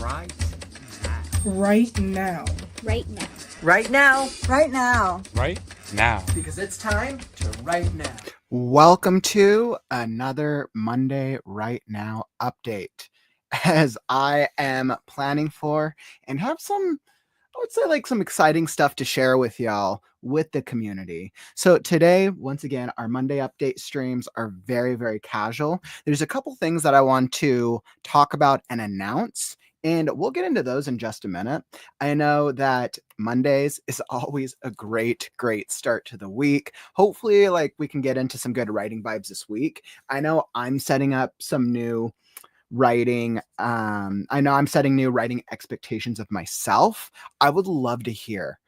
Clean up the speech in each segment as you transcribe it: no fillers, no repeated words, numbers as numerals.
Right now. Right now. Right now. Right now. Right now. Right now. Because it's time to write now. Welcome to another Monday Right Now update. As I am planning for and have some, I would say, like some exciting stuff to share with y'all with the community. So today, once again, our Monday update streams are very, very casual. There's a couple things that I want to talk about and announce, and we'll get into those in just a minute. I know that Mondays is always a great start to the week. Hopefully, like we can get into some good writing vibes this week. I know I'm setting up some new writing. I know I'm setting new writing expectations of myself. I would love to hear.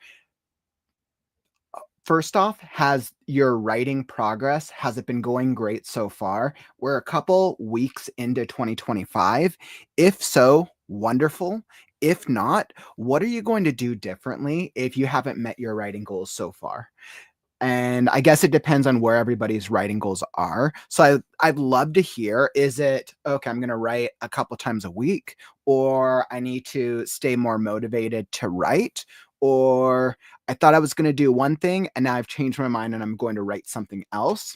First off, has your writing progress, has it been going great so far? We're a couple weeks into 2025. If so, wonderful. If not, what are you going to do differently if you haven't met your writing goals so far? And I guess it depends on where everybody's writing goals are. So I'd love to hear, is it, okay, I'm going to write a couple times a week, or I need to stay more motivated to write, or I thought I was going to do one thing and now I've changed my mind and I'm going to write something else.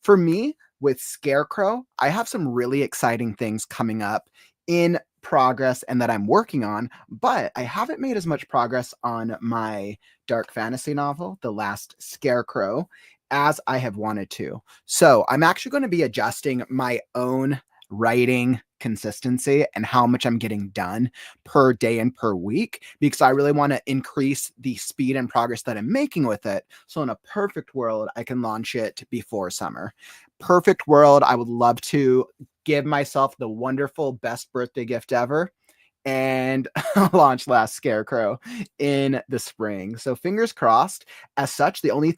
For me, with Scarecrow, I have some really exciting things coming up in progress and that I'm working on, but I haven't made as much progress on my dark fantasy novel, The Last Scarecrow, as I have wanted to. So I'm actually going to be adjusting my own writing consistency and how much I'm getting done per day and per week, because I really want to increase the speed and progress that I'm making with it. So in a perfect world, I can launch it before summer. Perfect world, I would love to give myself the wonderful best birthday gift ever and launch Last Scarecrow in the spring. So fingers crossed. As such, the only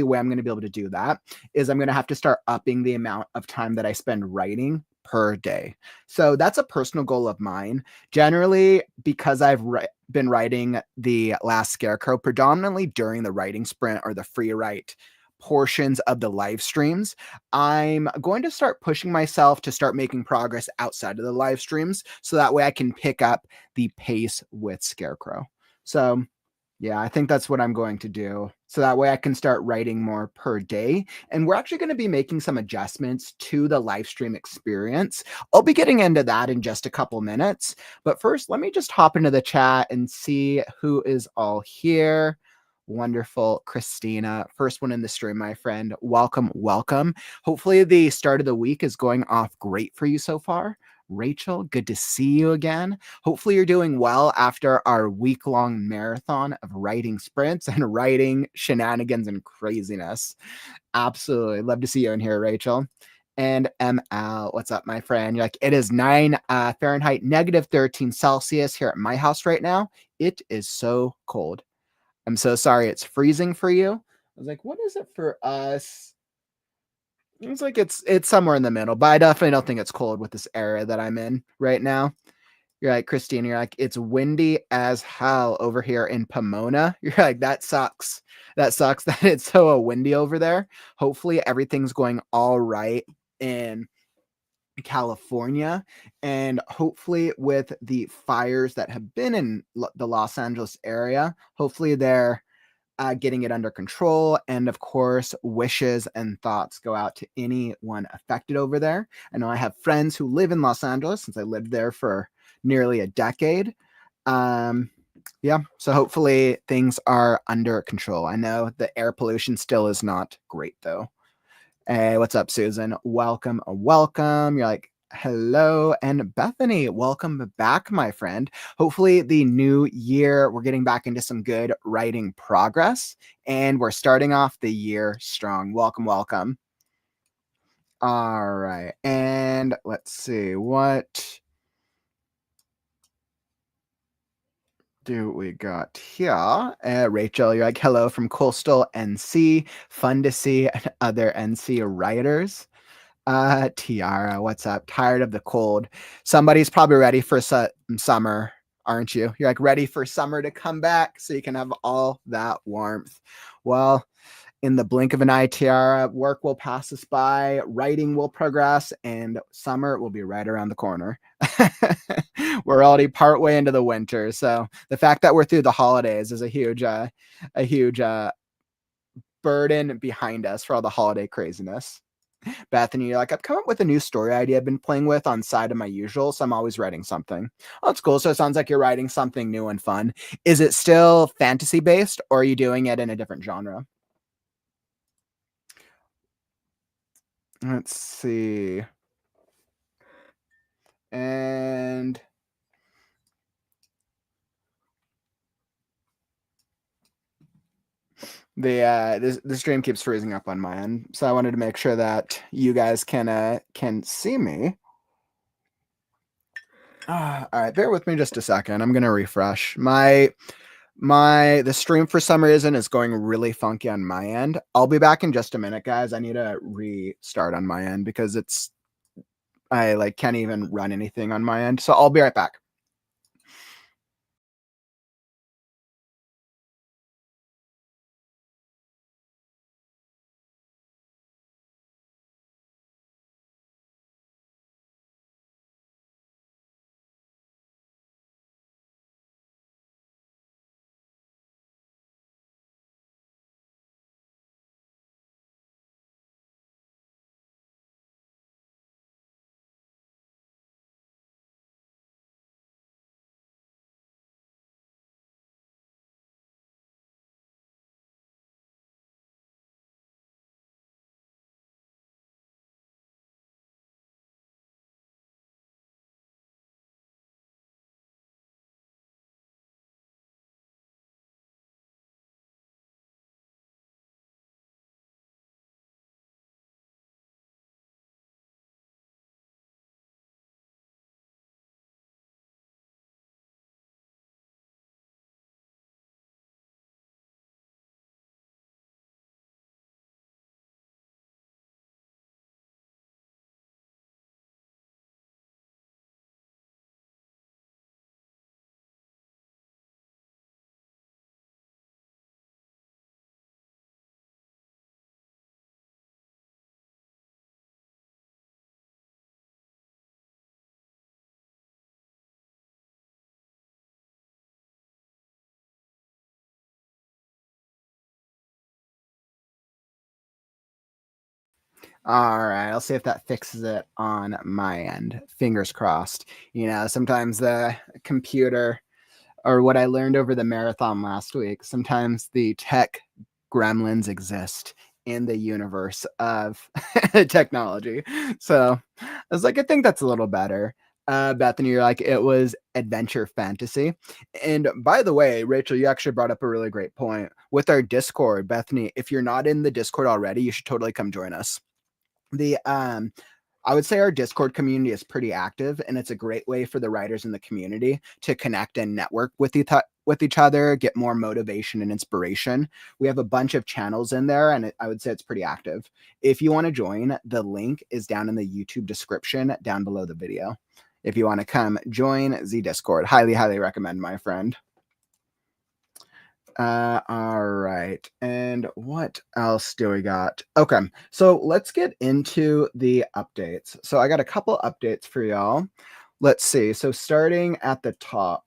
way I'm going to be able to do that is I'm going to have to start upping the amount of time that I spend writing per day. So that's a personal goal of mine. Generally, because I've been writing The Last Scarecrow predominantly during the writing sprint or the free write portions of the live streams, I'm going to start pushing myself to start making progress outside of the live streams, so that way I can pick up the pace with Scarecrow. So yeah, I think that's what I'm going to do. So that way I can start writing more per day. And we're actually going to be making some adjustments to the live stream experience. I'll be getting into that in just a couple minutes. But first, let me just hop into the chat and see who is all here. Wonderful. Christina, first one in the stream, my friend. Welcome, welcome. Hopefully the start of the week is going off great for you so far. Rachel, good to see you again. Hopefully you're doing well after our week-long marathon of writing sprints and writing shenanigans and craziness. Absolutely. Love to see you in here, Rachel. And ML, what's up, my friend? You're like, it is 9 Fahrenheit, negative 13 Celsius here at my house right now. It is so cold. I'm so sorry it's freezing for you. I was like, what is it for us? It's like it's somewhere in the middle, but I definitely don't think it's cold with this area that I'm in right now. You're like, Christine, you're like, it's windy as hell over here in Pomona. You're like, that sucks. That sucks that it's so windy over there. Hopefully everything's going all right in California, and hopefully with the fires that have been in the Los Angeles area, hopefully they're getting it under control. And of course, wishes and thoughts go out to anyone affected over there. I know I have friends who live in Los Angeles since I lived there for nearly a decade. Yeah, so hopefully things are under control. I know the air pollution still is not great though. Hey, what's up, Susan? Welcome, welcome. You're like, hello. And Bethany, welcome back, my friend. Hopefully the new year, we're getting back into some good writing progress, and we're starting off the year strong. Welcome, welcome. All right. And let's see, what do we got here? Rachel, you're like, hello from Coastal NC. Fun to see other NC writers. Tiara, what's up? Tired of the cold. Somebody's probably ready for summer, aren't you? You're like ready for summer to come back so you can have all that warmth. Well, in the blink of an eye, Tiara, work will pass us by, writing will progress, and summer will be right around the corner. We're already partway into the winter, so the fact that we're through the holidays is a huge burden behind us for all the holiday craziness. Bethany, you're like, I've come up with a new story idea I've been playing with on side of my usual, so I'm always writing something. Oh, that's cool. So it sounds like you're writing something new and fun. Is it still fantasy based, or are you doing it in a different genre? Let's see. And the stream keeps freezing up on my end, so I wanted to make sure that you guys can see me. All right, bear with me just a second. I'm gonna refresh the stream for some reason is going really funky on my end. I'll be back in just a minute, guys. I need to restart on my end because I can't even run anything on my end. So I'll be right back. All right, I'll see if that fixes it on my end. Fingers crossed. Sometimes the computer, or what I learned over the marathon last week, sometimes the tech gremlins exist in the universe of technology. So I was like, I think that's a little better. Bethany, you're like, it was adventure fantasy. And by the way, Rachel, you actually brought up a really great point with our Discord. Bethany, if you're not in the Discord already, you should totally come join us. I would say our Discord community is pretty active, and it's a great way for the writers in the community to connect and network with each other, get more motivation and inspiration. We have a bunch of channels in there, and I would say it's pretty active. If you want to join, the link is down in the YouTube description down below the video. If you want to come join the Discord, highly, highly recommend, my friend. All right. And what else do we got? Okay. So let's get into the updates. So I got a couple updates for y'all. Let's see. So starting at the top,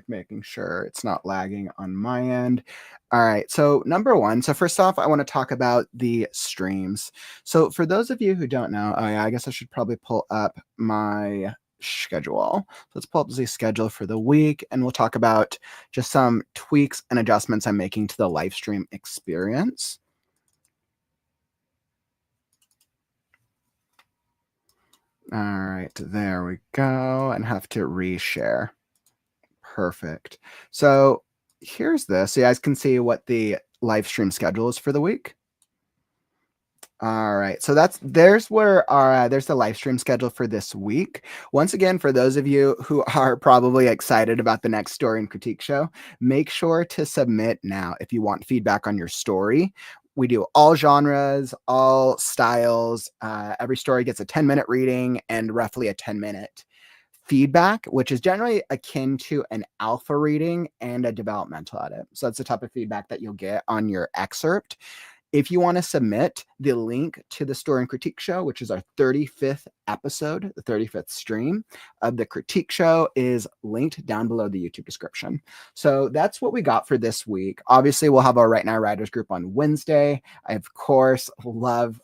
making sure it's not lagging on my end. All right. So number one. So first off, I want to talk about the streams. So for those of you who don't know, oh yeah, I guess I should probably pull up my schedule. Let's pull up the schedule for the week, and we'll talk about just some tweaks and adjustments I'm making to the live stream experience. All right, there we go, and have to reshare. Perfect. So here's this. So you guys can see what the live stream schedule is for the week. All right, so there's the live stream schedule for this week. Once again, for those of you who are probably excited about the next story and critique show, make sure to submit now if you want feedback on your story. We do all genres, all styles. Every story gets a 10-minute reading and roughly a 10-minute feedback, which is generally akin to an alpha reading and a developmental edit. So that's the type of feedback that you'll get on your excerpt. If you want to submit, the link to the Story and Critique Show, which is our 35th episode, the 35th stream of the Critique Show, is linked down below the YouTube description. So that's what we got for this week. Obviously, we'll have our Right Now Writers group on Wednesday. I, of course, love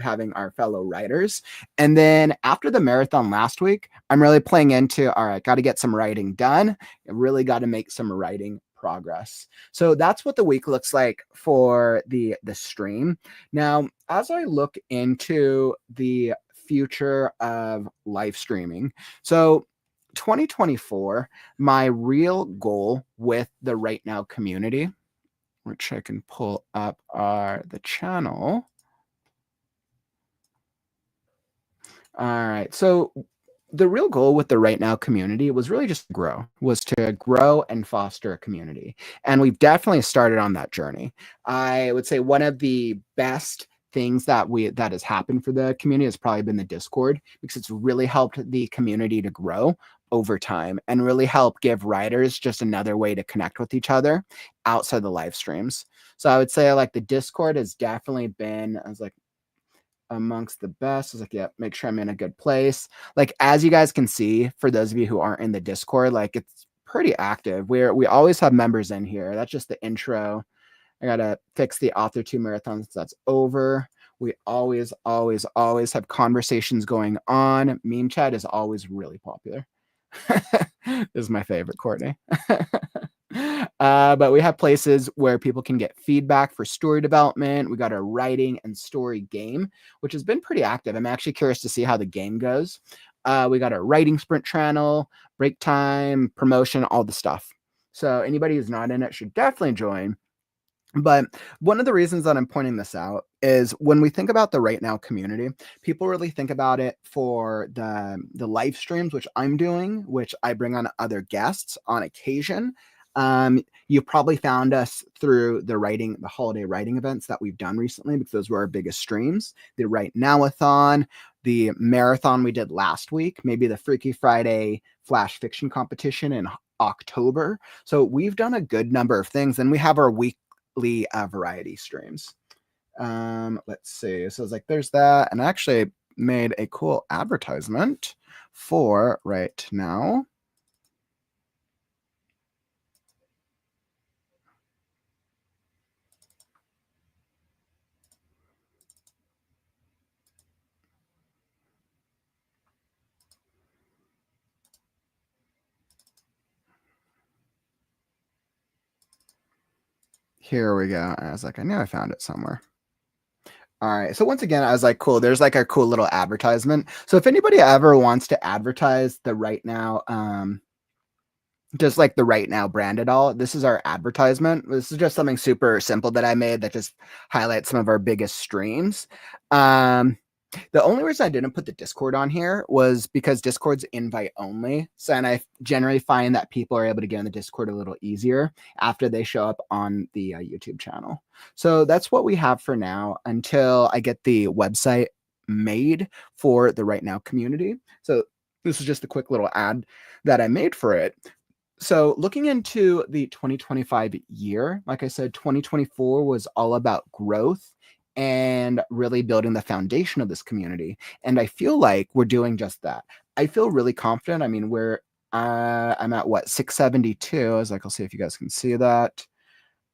having our fellow writers. And then after the marathon last week, I'm really playing into, all right, got to get some writing done. I really got to make some writing progress. So that's what the week looks like for the stream. Now, as I look into the future of live streaming, so 2024, my real goal with the WriteNow community, which I can pull up the channel. All right, so the real goal with the WriteNow community was really just to grow and foster a community. And we've definitely started on that journey. I would say one of the best things that has happened for the community has probably been the Discord, because it's really helped the community to grow over time and really help give writers just another way to connect with each other outside the live streams. So I would say like the Discord has definitely been, I was like, amongst the best. I was like, yeah, make sure I'm in a good place. Like, as you guys can see, for those of you who aren't in the Discord, like it's pretty active. We always have members in here. That's just the intro. I gotta fix the Author 2 marathon since that's over. We always have conversations going on. Meme chat is always really popular. This is my favorite, Courtney. But we have places where people can get feedback for story development. We got a writing and story game, which has been pretty active. I'm actually curious to see how the game goes. We got a writing sprint channel, break time, promotion, all the stuff. So anybody who's not in it should definitely join. But one of the reasons that I'm pointing this out is when we think about the WriteNow community, people really think about it for the live streams, which I'm doing, which I bring on other guests on occasion. You probably found us through the holiday writing events that we've done recently, because those were our biggest streams. The Right Now-a-thon, the marathon we did last week, maybe the Freaky Friday flash fiction competition in October. So we've done a good number of things, and we have our weekly variety streams. Let's see. So it's like there's that, and I actually made a cool advertisement for Right Now. Here we go. And I was like, I knew I found it somewhere. All right. So once again, I was like, cool. There's like a cool little advertisement. So if anybody ever wants to advertise the Right Now, just like the Right Now brand at all, this is our advertisement. This is just something super simple that I made that just highlights some of our biggest streams. The only reason I didn't put the Discord on here was because Discord's invite only. So, and I generally find that people are able to get in the Discord a little easier after they show up on the YouTube channel. So that's what we have for now until I get the website made for the Right Now community. So this is just a quick little ad that I made for it. So looking into the 2025 year, like I said, 2024 was all about growth and really building the foundation of this community. And I feel like we're doing just that. I feel really confident. I mean, I'm at what, 672. I was like, I'll see if you guys can see that.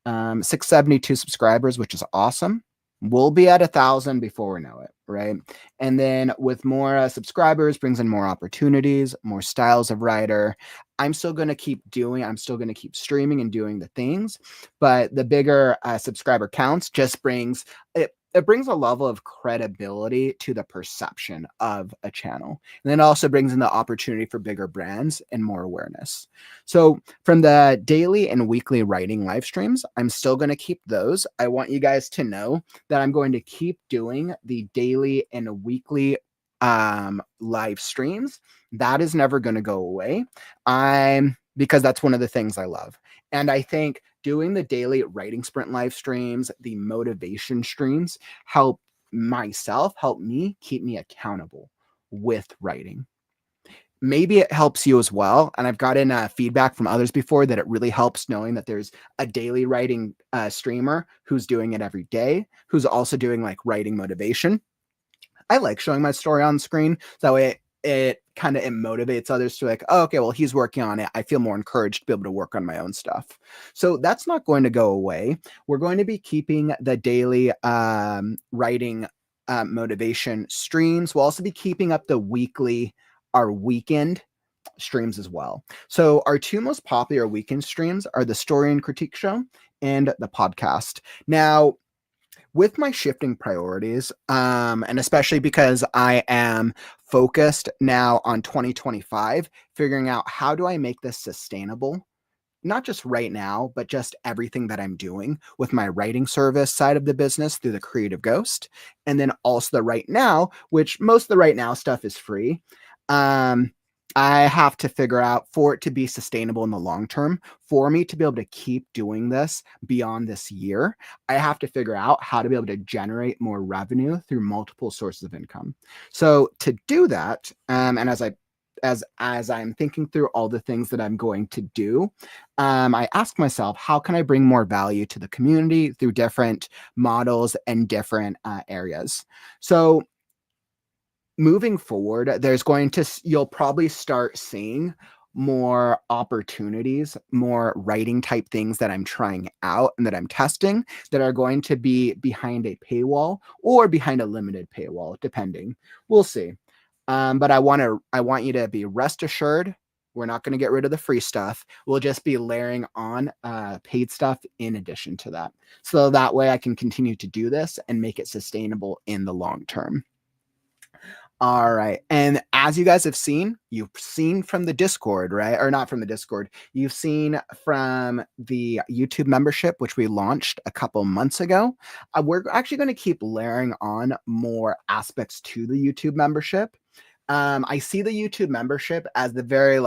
672 subscribers, which is awesome. We'll be at 1,000 before we know it, right? And then with more subscribers brings in more opportunities, more styles of writer. I'm still going to keep streaming and doing the things, but the bigger subscriber counts just brings it brings a level of credibility to the perception of a channel. And then it also brings in the opportunity for bigger brands and more awareness. So from the daily and weekly writing live streams, I'm still going to keep those. I want you guys to know that I'm going to keep doing the daily and weekly live streams. That is never going to go away. Because that's one of the things I love. And I think doing the daily writing sprint live streams, the motivation streams, help me keep me accountable with writing. maybe it helps you as well. And I've gotten feedback from others before that it really helps knowing that there's a daily writing streamer who's doing it every day, who's also doing like writing motivation. I like showing my story on screen. So that way it kind of motivates others to like, oh, okay, well, he's working on it. I feel more encouraged to be able to work on my own stuff. So that's not going to go away. We're going to be keeping the daily writing motivation streams. We'll also be keeping up the our weekend streams as well. So our two most popular weekend streams are the Story and Critique Show and the podcast. Now, with my shifting priorities, and especially because I am focused now on 2025, figuring out how do I make this sustainable, not just right now, but just everything that I'm doing with my writing service side of the business through the Creative Ghost, and then also the Right Now, which most of the Right Now stuff is free. I have to figure out for it to be sustainable in the long term, for me to be able to keep doing this beyond this year, I have to figure out how to be able to generate more revenue through multiple sources of income. So to do that, and as I'm thinking through all the things that I'm going to do, I ask myself, how can I bring more value to the community through different models and different areas? So moving forward, you'll probably start seeing more opportunities, more writing type things that I'm trying out and that I'm testing that are going to be behind a paywall or behind a limited paywall, depending. We'll see. But I want you to be rest assured, we're not going to get rid of the free stuff. We'll just be layering on paid stuff in addition to that. So that way I can continue to do this and make it sustainable in the long term. All right. And as you guys have seen, you've seen from the Discord, right? Or not from the Discord. You've seen from the YouTube membership, which we launched a couple months ago. We're actually going to keep layering on more aspects to the YouTube membership. I see the YouTube membership as the very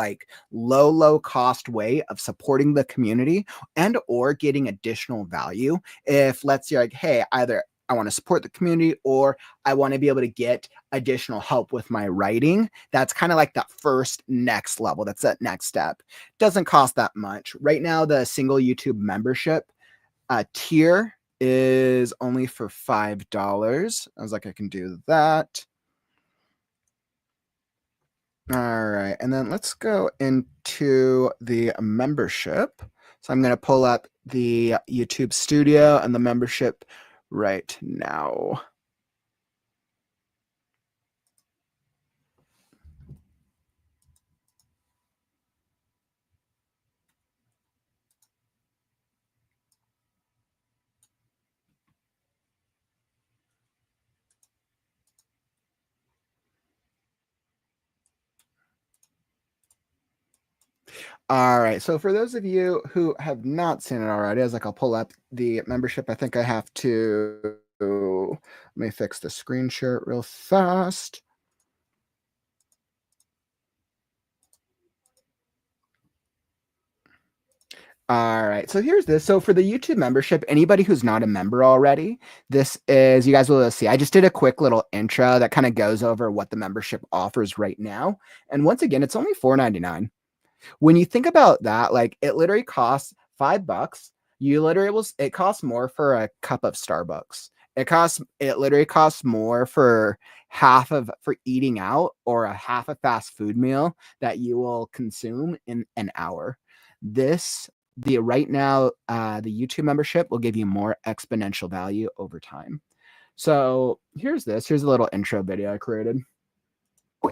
low cost way of supporting the community and or getting additional value. If let's say hey, either I want to support the community or I want to be able to get additional help with my writing. That's kind of like that first next level. That's that next step. Doesn't cost that much. Right now, the single YouTube membership tier is only for $5. I was like, I can do that. All right. And then let's go into the membership. So I'm going to pull up the YouTube Studio and the membership right now. All right. So for those of you who have not seen it already, I'll pull up the membership. I think I have to, let me fix the screen share real fast. All right. So here's this. So for the YouTube membership, anybody who's not a member already, this is, you guys will see, I just did a quick little intro that kind of goes over what the membership offers right now. And once again, it's only $4.99. When you think about that, it literally costs $5. It costs more for a cup of Starbucks. It literally costs more for for eating out or a half a fast food meal that you will consume in an hour. The right now, the YouTube membership will give you more exponential value over time. So here's a little intro video I created.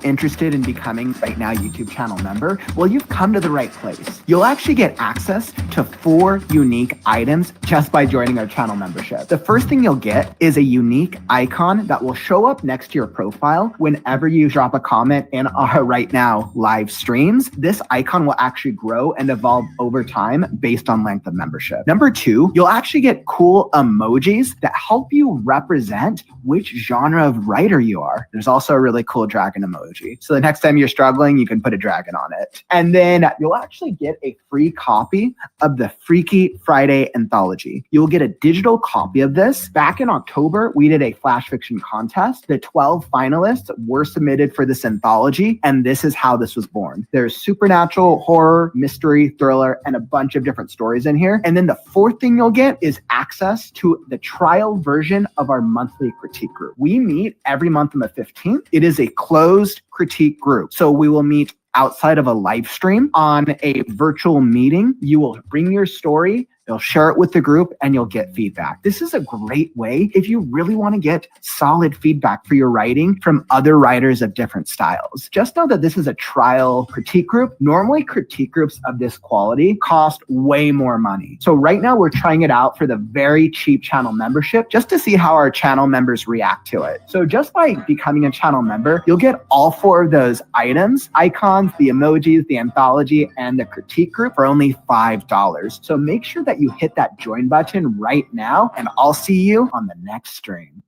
Interested in becoming WriteNow YouTube channel member? Well, you've come to the right place. You'll actually get access to 4 unique items just by joining our channel membership. The first thing you'll get is a unique icon that will show up next to your profile whenever you drop a comment in our WriteNow live streams. This icon will actually grow and evolve over time based on length of membership. Number 2, you'll actually get cool emojis that help you represent which genre of writer you are. There's also a really cool dragon emoji emoji. So the next time you're struggling, you can put a dragon on it. And then you'll actually get a free copy of the Freaky Friday anthology. You'll get a digital copy of this. Back in October, we did a flash fiction contest. The 12 finalists were submitted for this anthology, and this is how this was born. There's supernatural, horror, mystery, thriller, and a bunch of different stories in here. And then the fourth thing you'll get is access to the trial version of our monthly critique group. We meet every month on the 15th. It is a closed critique group. So we will meet outside of a live stream on a virtual meeting. You will bring your story, you'll share it with the group, and you'll get feedback. This is a great way if you really want to get solid feedback for your writing from other writers of different styles. Just know that this is a trial critique group. Normally, critique groups of this quality cost way more money. So right now, we're trying it out for the very cheap channel membership just to see how our channel members react to it. So just by becoming a channel member, you'll get all 4 of those items, icons, the emojis, the anthology, and the critique group for only $5. So make sure that you hit that join button right now, and I'll see you on the next stream.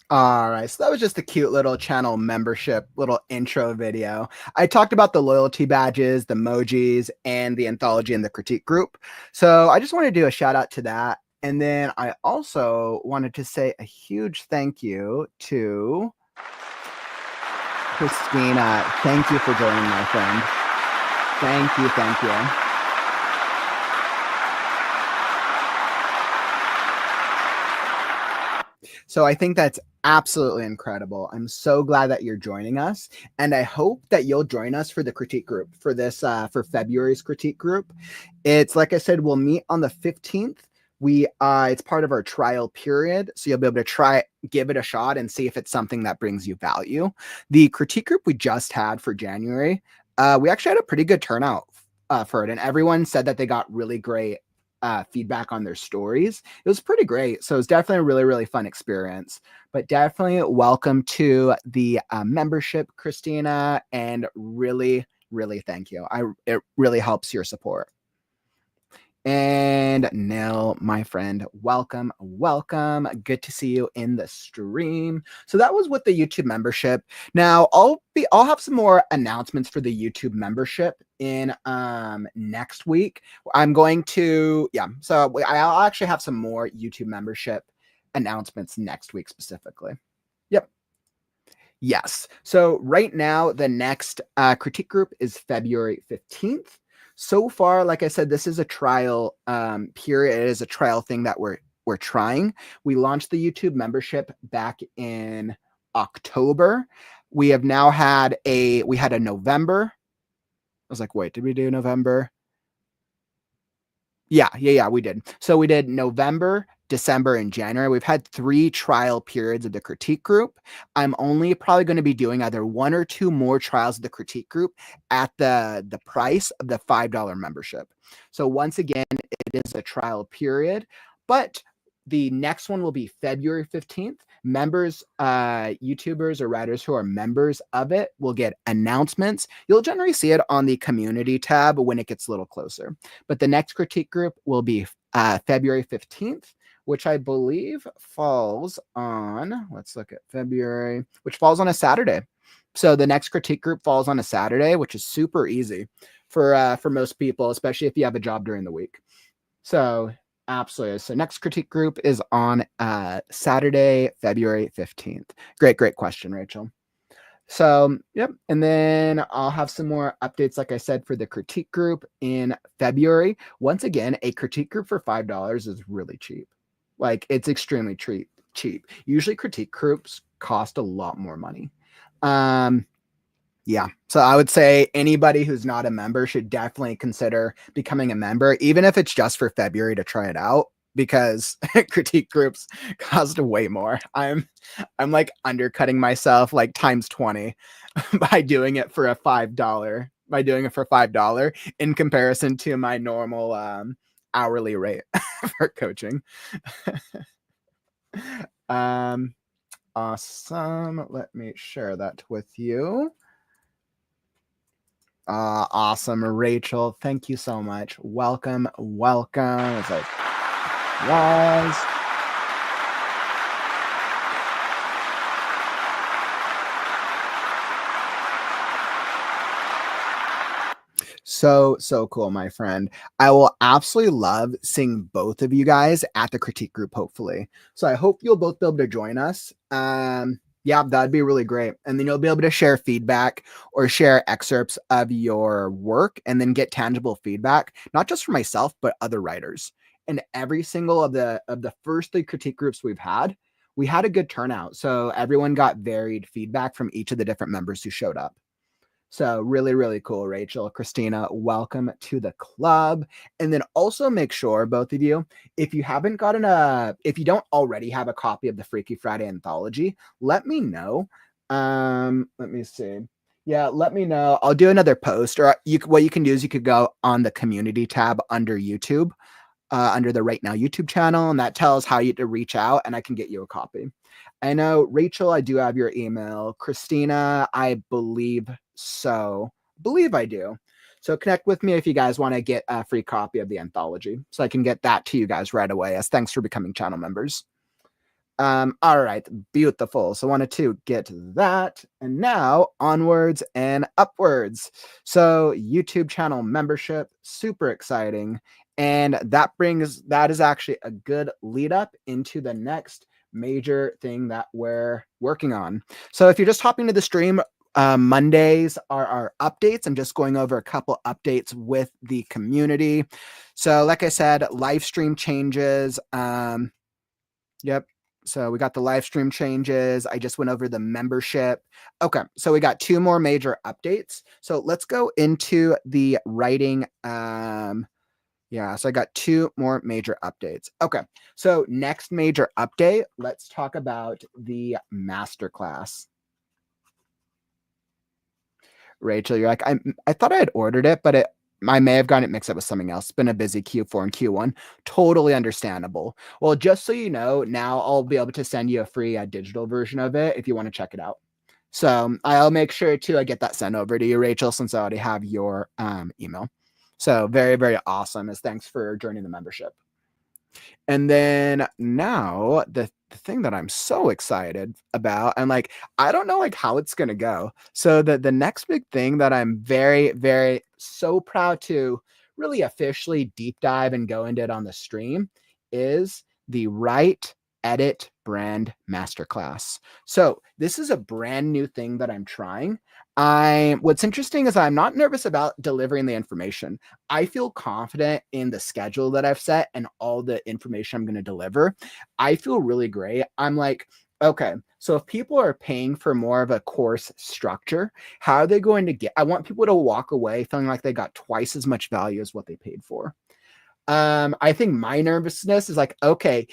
All right, so that was just a cute little channel membership, little intro video. I talked about the loyalty badges, the emojis, and the anthology and the critique group. So I just want to do a shout out to that. And then I also wanted to say a huge thank you to Christina. Thank you for joining, my friend. Thank you, thank you. So I think that's absolutely incredible. I'm so glad that you're joining us, and I hope that you'll join us for the critique group for this for February's critique group. It's like I said, we'll meet on the 15th. It's part of our trial period, so you'll be able to give it a shot and see if it's something that brings you value. The critique group we just had for January, we actually had a pretty good turnout for it, and everyone said that they got really great feedback on their stories. It was pretty great. So it was definitely a really, really fun experience. But definitely welcome to the membership, Christina, and really, really thank you. It really helps your support. And Nell, my friend, welcome, welcome. Good to see you in the stream. So that was with the YouTube membership. Now I'll have some more announcements for the YouTube membership in next week. I'm going to, so I'll actually have some more YouTube membership announcements next week specifically. Yep. Yes. So right now, the next critique group is February 15th. So far, like I said, this is a trial period. It is a trial thing that we're trying. We launched the YouTube membership back in October. We have now had a November. I was like, wait, did we do November? Yeah, we did. So we did November, December, and January. We've had 3 trial periods of the critique group. I'm only probably going to be doing either 1 or 2 more trials of the critique group at the price of the $5 membership. So once again, it is a trial period, but the next one will be February 15th. Members, YouTubers or writers who are members of it will get announcements. You'll generally see it on the community tab when it gets a little closer. But the next critique group will be February 15th, which I believe falls on, let's look at February, which falls on a Saturday. So the next critique group falls on a Saturday, which is super easy for most people, especially if you have a job during the week. So absolutely. So next critique group is on Saturday, February 15th. Great question, Rachel. So, yep. And then I'll have some more updates, like I said, for the critique group in February. Once again, a critique group for $5 is really cheap. Like, it's extremely cheap. Usually critique groups cost a lot more money. Yeah. So I would say anybody who's not a member should definitely consider becoming a member, even if it's just for February to try it out, because critique groups cost way more. I'm like undercutting myself like times 20 by doing it for $5 in comparison to my normal hourly rate for coaching. Awesome. Let me share that with you. Awesome, Rachel. Thank you so much. Welcome. It's like, was. So cool, my friend. I will absolutely love seeing both of you guys at the critique group, hopefully. So I hope you'll both be able to join us. Yeah, that'd be really great. And then you'll be able to share feedback or share excerpts of your work and then get tangible feedback, not just for myself, but other writers. And every single of the first 3 critique groups we had a good turnout. So everyone got varied feedback from each of the different members who showed up. So really, really cool, Rachel, Christina, welcome to the club. And then also make sure, both of you, if you don't already have a copy of the Freaky Friday anthology, let me know. Let me see. Yeah, let me know. I'll do another post, or what you can do is you could go on the community tab under YouTube, under the Right Now YouTube channel, and that tells how you to reach out, and I can get you a copy. I know, Rachel, I do have your email. Christina, I believe so. Believe I do. So connect with me if you guys want to get a free copy of the anthology, so I can get that to you guys right away, as thanks for becoming channel members. All right, beautiful. So I wanted to get that. And now onwards and upwards. So YouTube channel membership, super exciting. And that is actually a good lead up into the next major thing that we're working on. So if you're just hopping to the stream, Mondays are our updates. I'm just going over a couple updates with the community. So like I said, live stream changes. Yep. So we got the live stream changes. I just went over the membership. Okay. So we got 2 more major updates. So let's go into the writing. Yeah. So I got 2 more major updates. Okay. So next major update, let's talk about the masterclass. Rachel, you're like, I thought I had ordered it, but I may have gotten it mixed up with something else. It's been a busy Q4 and Q1. Totally understandable. Well, just so you know, now I'll be able to send you a free digital version of it if you want to check it out. So I'll make sure to get that sent over to you, Rachel, since I already have your email. So very, very awesome. As thanks for joining the membership. And then now the thing that I'm so excited about, and I don't know how it's gonna go. So the next big thing that I'm very, very so proud to really officially deep dive and go into it on the stream is the Write Edit Brand Masterclass. So this is a brand new thing that I'm trying. What's interesting is I'm not nervous about delivering the information. I feel confident in the schedule that I've set and all the information I'm going to deliver. I feel really great. I'm like, okay, so if people are paying for more of a course structure, how are they going to get? I want people to walk away feeling like they got twice as much value as what they paid for. I think my nervousness is okay,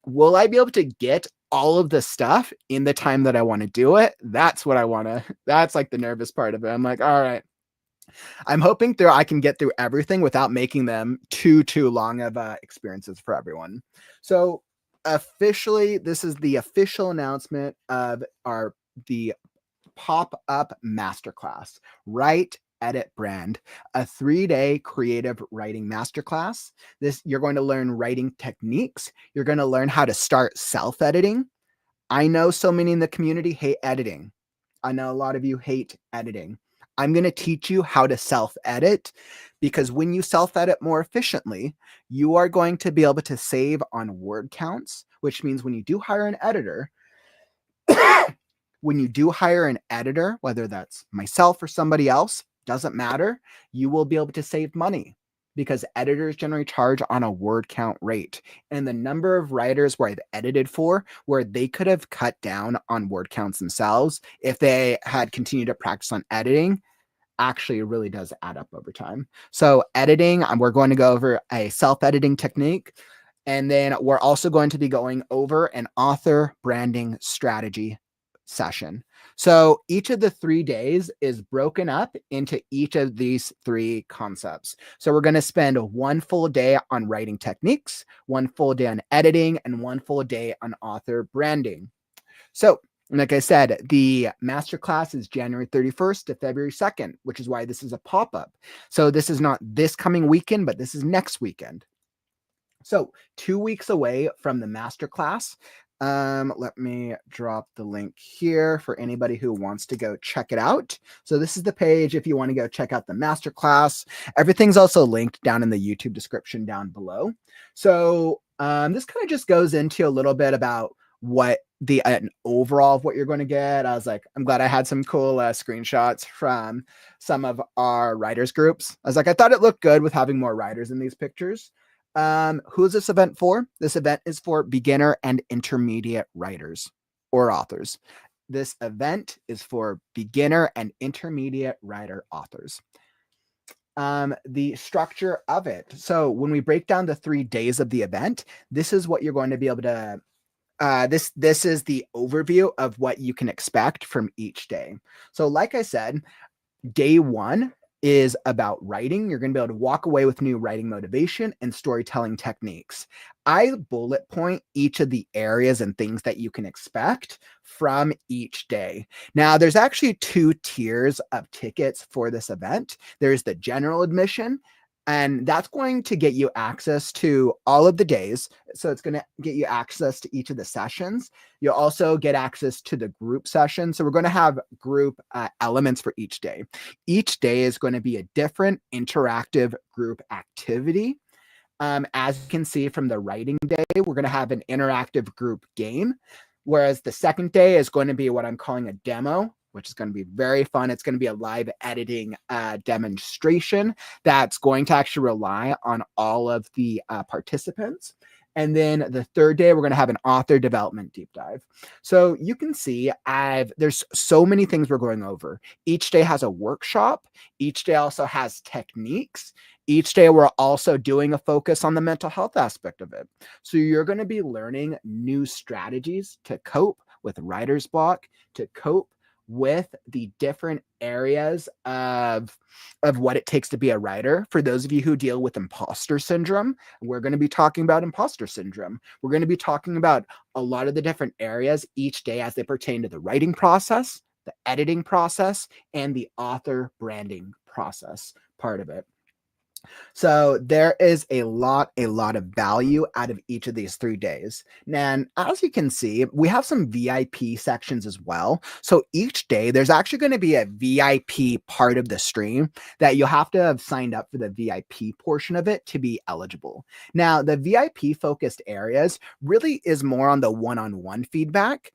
will I be able to get all of the stuff in the time that I want to do it? That's what I want to, that's the nervous part of it. I'm like, all right, I'm hoping I can get through everything without making them too long of experiences for everyone. So officially, this is the official announcement of the pop-up masterclass, Write Edit Brand, a 3-day creative writing masterclass. You're going to learn writing techniques. You're going to learn how to start self-editing. I know so many in the community hate editing. I know a lot of you hate editing. I'm going to teach you how to self-edit, because when you self-edit more efficiently, you are going to be able to save on word counts, which means when you do hire an editor, whether that's myself or somebody else, doesn't matter, you will be able to save money, because editors generally charge on a word count rate. And the number of writers where I've edited for, where they could have cut down on word counts themselves if they had continued to practice on editing, actually really does add up over time. So editing, we're going to go over a self-editing technique. And then we're also going to be going over an author branding strategy session. So each of the 3 days is broken up into each of these 3 concepts. So we're going to spend 1 full day on writing techniques, 1 full day on editing, and 1 full day on author branding. So like I said, the masterclass is January 31st to February 2nd, which is why this is a pop-up. So this is not this coming weekend, but this is next weekend. So 2 weeks away from the masterclass, Let me drop the link here for anybody who wants to go check it out. So this is the page if you want to go check out the masterclass. Everything's also linked down in the YouTube description down below. So this kind of just goes into a little bit about what an overall of what you're going to get. I was like, I'm glad I had some cool screenshots from some of our writers groups. I was like, I thought it looked good with having more writers in these pictures. Who is this event for? This event is for beginner and intermediate writers or authors. This event is for beginner and intermediate writer authors. The structure of it. So when we break down the 3 days of the event, this is what you're going to be able to this is the overview of what you can expect from each day. So like I said, day 1 is about writing. You're going to be able to walk away with new writing motivation and storytelling techniques. I bullet point each of the areas and things that you can expect from each day. Now, there's actually 2 tiers of tickets for this event. There's the general admission, and that's going to get you access to all of the days. So it's going to get you access to each of the sessions. You'll also get access to the group session. So we're going to have group elements for each day. Each day is going to be a different interactive group activity. As you can see from the writing day, we're going to have an interactive group game, whereas the second day is going to be what I'm calling a demo, which is going to be very fun. It's going to be a live editing demonstration that's going to actually rely on all of the participants. And then the third day, we're going to have an author development deep dive. So you can see there's so many things we're going over. Each day has a workshop. Each day also has techniques. Each day, we're also doing a focus on the mental health aspect of it. So you're going to be learning new strategies to cope with writer's block, to cope with the different areas of what it takes to be a writer. For those of you who deal with imposter syndrome, we're going to be talking about imposter syndrome. We're going to be talking about a lot of the different areas each day as they pertain to the writing process, the editing process, and the author branding process part of it. So there is a lot of value out of each of these 3 days. And as you can see, we have some VIP sections as well. So each day there's actually going to be a VIP part of the stream that you'll have to have signed up for the VIP portion of it to be eligible. Now, the VIP focused areas really is more on the one-on-one feedback.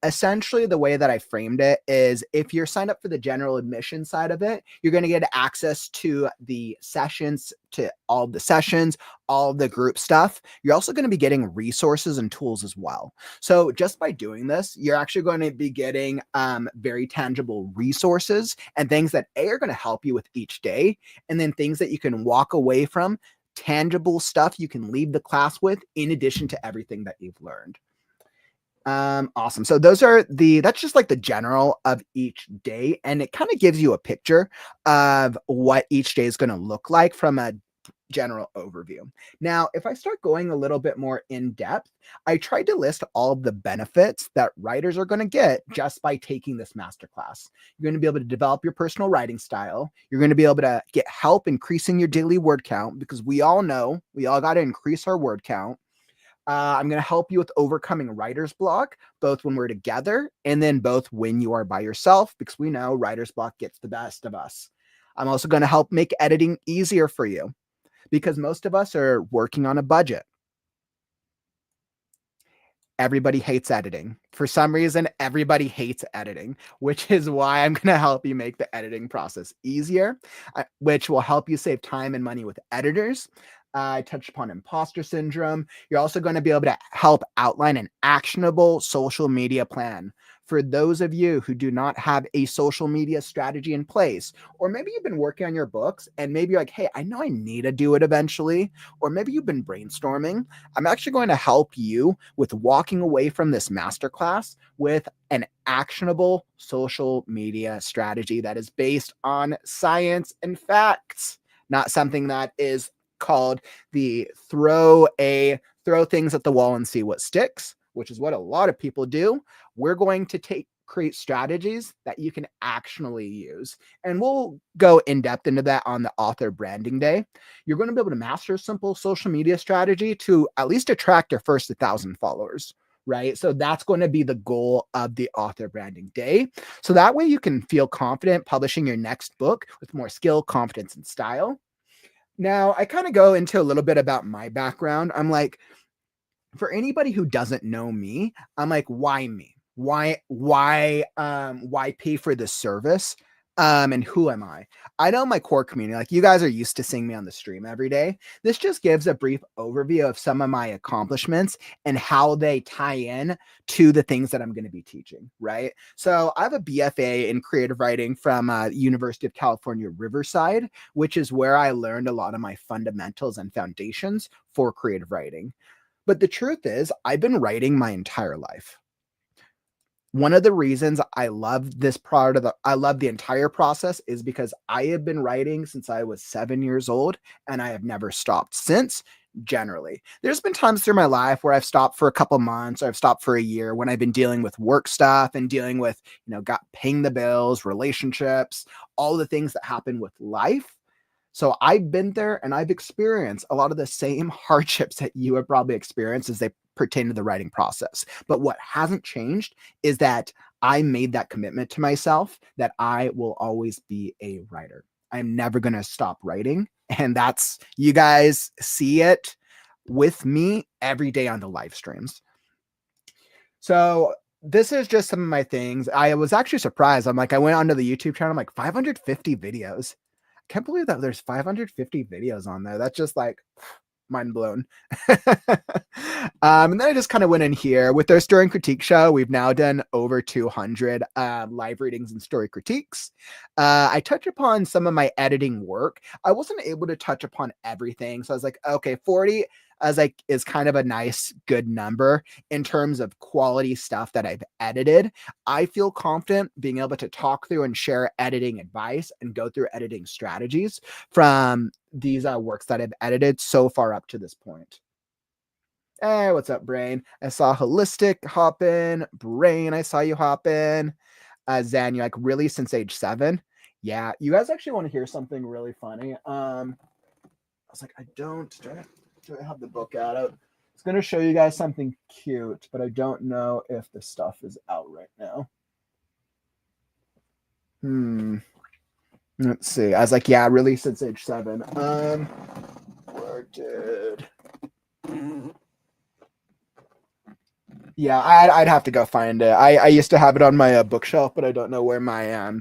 Essentially, the way that I framed it is if you're signed up for the general admission side of it, you're going to get access to the sessions, to all the sessions, all the group stuff. You're also going to be getting resources and tools as well. So just by doing this, you're actually going to be getting very tangible resources and things that are going to help you with each day, and then things that you can walk away from, tangible stuff you can leave the class with in addition to everything that you've learned. Awesome. So that's just like the general of each day, and it kind of gives you a picture of what each day is going to look like from a general overview. Now, if I start going a little bit more in depth, I tried to list all of the benefits that writers are going to get just by taking this masterclass. You're going to be able to develop your personal writing style. You're going to be able to get help increasing your daily word count, because we all know we all got to increase our word count. I'm going to help you with overcoming writer's block, both when we're together and then both when you are by yourself, because we know writer's block gets the best of us. I'm also going to help make editing easier for you, because most of us are working on a budget. Everybody hates editing. For some reason, everybody hates editing, which is why I'm going to help you make the editing process easier, which will help you save time and money with editors. I touched upon imposter syndrome. You're also going to be able to help outline an actionable social media plan. For those of you who do not have a social media strategy in place, or maybe you've been working on your books and maybe you're like, hey, I know I need to do it eventually, or maybe you've been brainstorming, I'm actually going to help you with walking away from this masterclass with an actionable social media strategy that is based on science and facts, not something that is called the throw things at the wall and see what sticks, which is what a lot of people do. We're going to create strategies that you can actually use. And we'll go in depth into that on the author branding day. You're going to be able to master a simple social media strategy to at least attract your first 1,000 followers. right? So that's going to be the goal of the author branding day. So that way you can feel confident publishing your next book with more skill, confidence, and style. Now, I kind of go into a little bit about my background. I'm like, for anybody who doesn't know me, I'm like, why me? Why pay for this service? And who am I? I know my core community, like you guys are used to seeing me on the stream every day. This just gives a brief overview of some of my accomplishments and how they tie in to the things that I'm going to be teaching, right? So I have a BFA in creative writing from University of California, Riverside, which is where I learned a lot of my fundamentals and foundations for creative writing. But the truth is, I've been writing my entire life. One of the reasons I love this part of I love the entire process is because I have been writing since I was 7 years old and I have never stopped since. Generally, there's been times through my life where I've stopped for a couple months or I've stopped for a year when I've been dealing with work stuff and dealing with, paying the bills, relationships, all the things that happen with life. So I've been there and I've experienced a lot of the same hardships that you have probably experienced as they pertain to the writing process. But what hasn't changed is that I made that commitment to myself that I will always be a writer. I'm never going to stop writing. And that's, you guys see it with me every day on the live streams. So this is just some of my things. I was actually surprised. I'm like, I went onto the YouTube channel, I'm like 550 videos. Can't believe that there's 550 videos on there. That's just like mind blown. And then I just kind of went in here with their story and critique show. We've now done over 200 live readings and story critiques. I touch upon some of my editing work. I wasn't able to touch upon everything. So I was like, okay, 40 is kind of a nice, good number in terms of quality stuff that I've edited. I feel confident being able to talk through and share editing advice and go through editing strategies from these works that I've edited so far up to this point. Hey, what's up, Brain? I saw Holistic hop in. Brain, I saw you hop in. Zan, you like really since age 7? Yeah, you guys actually want to hear something really funny. I was like, do I have the book out? I was going to show you guys something cute, but I don't know if the stuff is out right now. Let's see. I was like, yeah, really since age 7. Where did... Yeah, I'd have to go find it. I used to have it on my bookshelf, but I don't know where my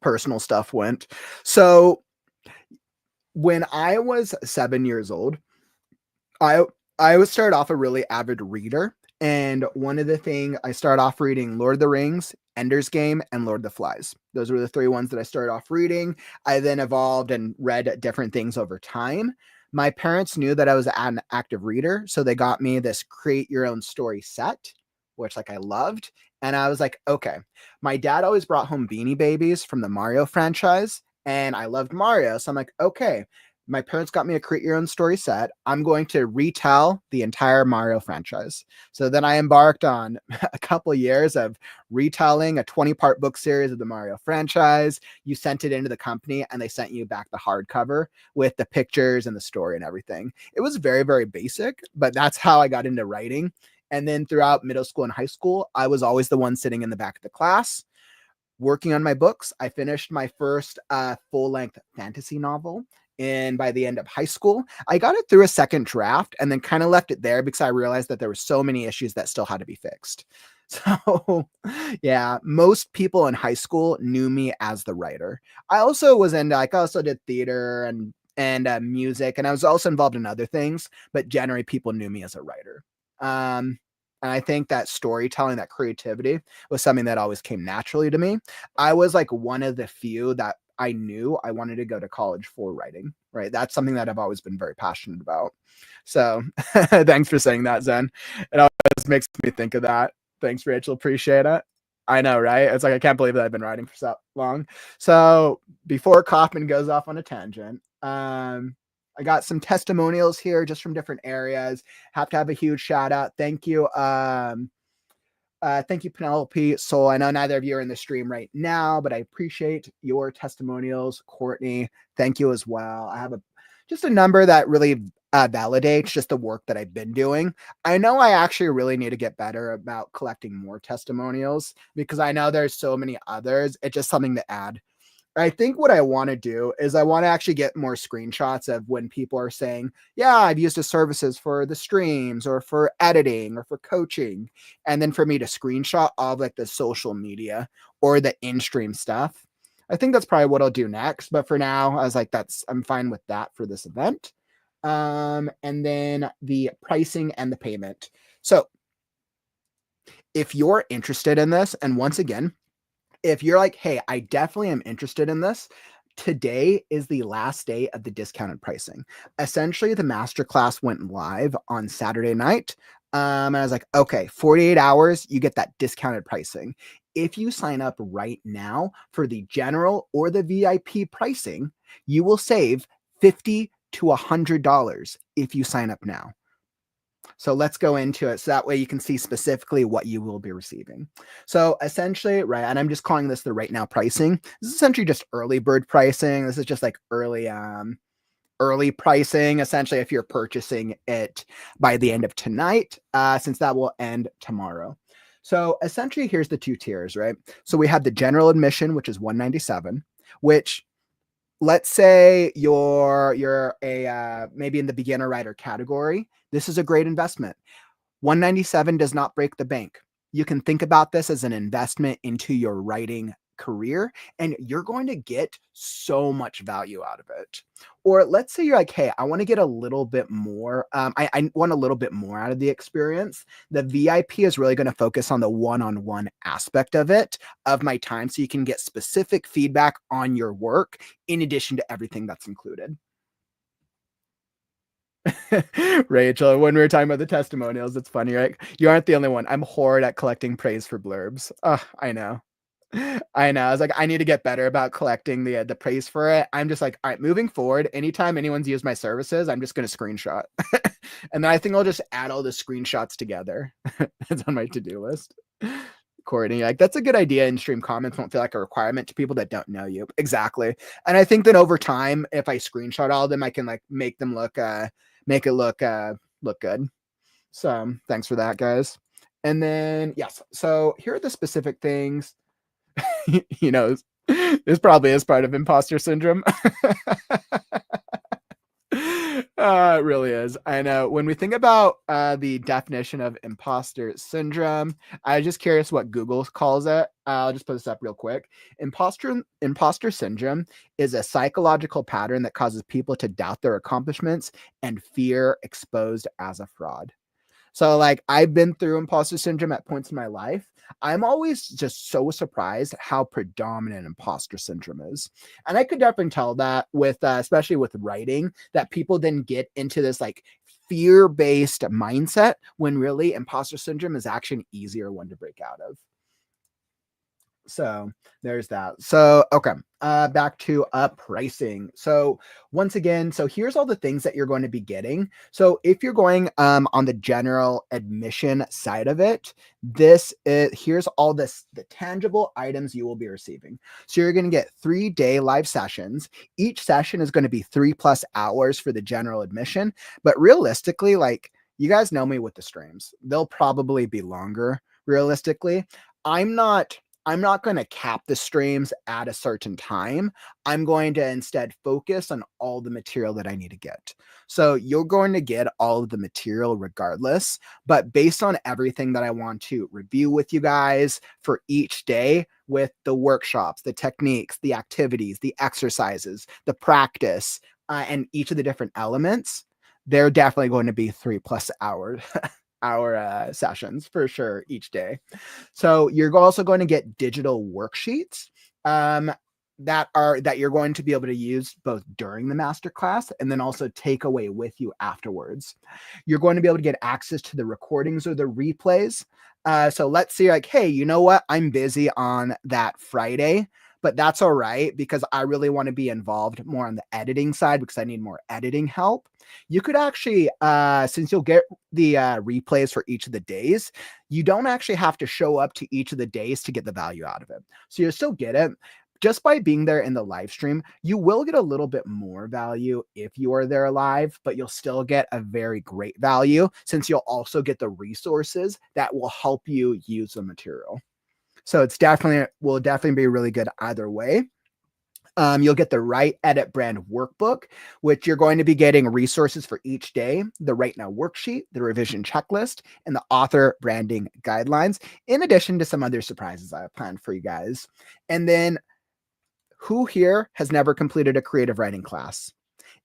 personal stuff went. So when I was 7 years old, I would start off a really avid reader. And one of the things I started off reading Lord of the Rings, Ender's Game, and Lord of the Flies. Those were the 3 ones that I started off reading. I then evolved and read different things over time. My parents knew that I was an active reader, so they got me this create your own story set, which I loved. And I was like, okay, my dad always brought home Beanie Babies from the Mario franchise, and I loved Mario. So I'm like, okay, my parents got me a create your own story set. I'm going to retell the entire Mario franchise. So then I embarked on a couple of years of retelling a 20-part book series of the Mario franchise. You sent it into the company and they sent you back the hardcover with the pictures and the story and everything. It was very, very basic, but that's how I got into writing. And then throughout middle school and high school, I was always the one sitting in the back of the class working on my books. I finished my first full-length fantasy novel. And by the end of high school, I got it through a second draft and then kind of left it there because I realized that there were so many issues that still had to be fixed. So yeah, most people in high school knew me as the writer. I also was into, I also did theater and music, and I was also involved in other things, but generally people knew me as a writer. And I think that storytelling, that creativity was something that always came naturally to me. I was one of the few that I knew I wanted to go to college for writing, right? That's something that I've always been very passionate about. So thanks for saying that, Zen. It always makes me think of that. Thanks, Rachel. Appreciate it. I know, right? It's I can't believe that I've been writing for so long. So before Kaufman goes off on a tangent, I got some testimonials here just from different areas. Have to have a huge shout out. Thank you. Thank you, Penelope. So I know neither of you are in the stream right now, but I appreciate your testimonials. Courtney, thank you as well. I have just a number that really validates just the work that I've been doing. I know I actually really need to get better about collecting more testimonials because I know there's so many others. It's just something to add. I think what I want to do is I want to actually get more screenshots of when people are saying, yeah, I've used the services for the streams or for editing or for coaching. And then for me to screenshot all of like the social media or the in-stream stuff. I think that's probably what I'll do next. But for now, I was like, I'm fine with that for this event. And then the pricing and the payment. So if you're interested in this, and once again, if you're like, hey, I definitely am interested in this, today is the last day of the discounted pricing. Essentially, the masterclass went live on Saturday night. And I was like, okay, 48 hours, you get that discounted pricing. If you sign up right now for the general or the VIP pricing, you will save $50 to $100 if you sign up now. So let's go into it. So that way you can see specifically what you will be receiving. So essentially, right, and I'm just calling this the right now pricing. This is essentially just early bird pricing. This is just like early pricing, essentially, if you're purchasing it by the end of tonight, since that will end tomorrow. So essentially, here's the two tiers, right? So we have the general admission, which is $197, which let's say you're a maybe in the beginner writer category. This is a great investment. 197 does not break the bank. You can think about this as an investment into your writing career, and you're going to get so much value out of it. Or let's say you're like, hey, I want to get a little bit more. I want a little bit more out of the experience. The VIP is really going to focus on the one-on-one aspect of it, of my time, so you can get specific feedback on your work in addition to everything that's included. Rachel, when we were talking about the testimonials, it's funny, right? You aren't the only one. I'm horrid at collecting praise for blurbs. I know. I know. I was like, I need to get better about collecting the praise for it. I'm just like, all right, moving forward, anytime anyone's used my services, I'm just going to screenshot. And then I think I'll just add all the screenshots together. It's on my to-do list. Courtney, like, that's a good idea. In stream comments won't feel like a requirement to people that don't know you. Exactly. And I think that over time, if I screenshot all of them, I can like make them look look good. So thanks for that, guys. And then yes, so here are the specific things. You know, this probably is part of imposter syndrome. It really is. I know. When we think about the definition of imposter syndrome, I'm just curious what Google calls it. I'll just put this up real quick. Imposter syndrome is a psychological pattern that causes people to doubt their accomplishments and fear exposed as a fraud. So like I've been through imposter syndrome at points in my life. I'm always just so surprised how predominant imposter syndrome is. And I could definitely tell that with, especially with writing, that people then get into this like fear-based mindset when really imposter syndrome is actually an easier one to break out of. So there's that. So, okay, back to pricing. So once again, so here's all the things that you're going to be getting. So if you're going on the general admission side of it, here's all the tangible items you will be receiving. So you're going to get 3-day live sessions. Each session is going to be 3+ hours for the general admission. But realistically, like, you guys know me with the streams, they'll probably be longer. Realistically, I'm not going to cap the streams at a certain time. I'm going to instead focus on all the material that I need to get. So you're going to get all of the material regardless, but based on everything that I want to review with you guys for each day, with the workshops, the techniques, the activities, the exercises, the practice, and each of the different elements, they're definitely going to be 3+ hours. Our sessions for sure each day. So you're also going to get digital worksheets that you're going to be able to use both during the masterclass and then also take away with you afterwards. You're going to be able to get access to the recordings or the replays. So let's say like, hey, you know what? I'm busy on that Friday, but that's all right because I really want to be involved more on the editing side because I need more editing help. You could actually, since you'll get the replays for each of the days, you don't actually have to show up to each of the days to get the value out of it. So you'll still get it. just by being there in the live stream, you will get a little bit more value if you are there live, but you'll still get a very great value since you'll also get the resources that will help you use the material. So it's will definitely be really good either way. You'll get the Write Edit Brand Workbook, which you're going to be getting resources for each day, the WriteNow worksheet, the revision checklist, and the author branding guidelines, in addition to some other surprises I have planned for you guys. And then, who here has never completed a creative writing class?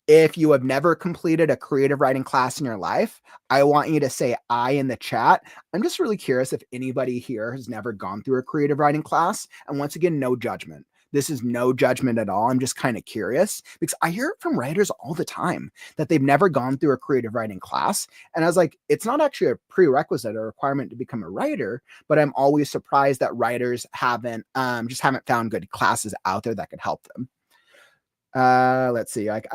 If you have never completed a creative writing class in your life, I want you to say I in the chat. I'm just really curious if anybody here has never gone through a creative writing class. And once again, no judgment. This is no judgment at all. I'm just kind of curious because I hear it from writers all the time that they've never gone through a creative writing class. And I was like, it's not actually a prerequisite or requirement to become a writer, but I'm always surprised that writers haven't found good classes out there that could help them. Let's see. Like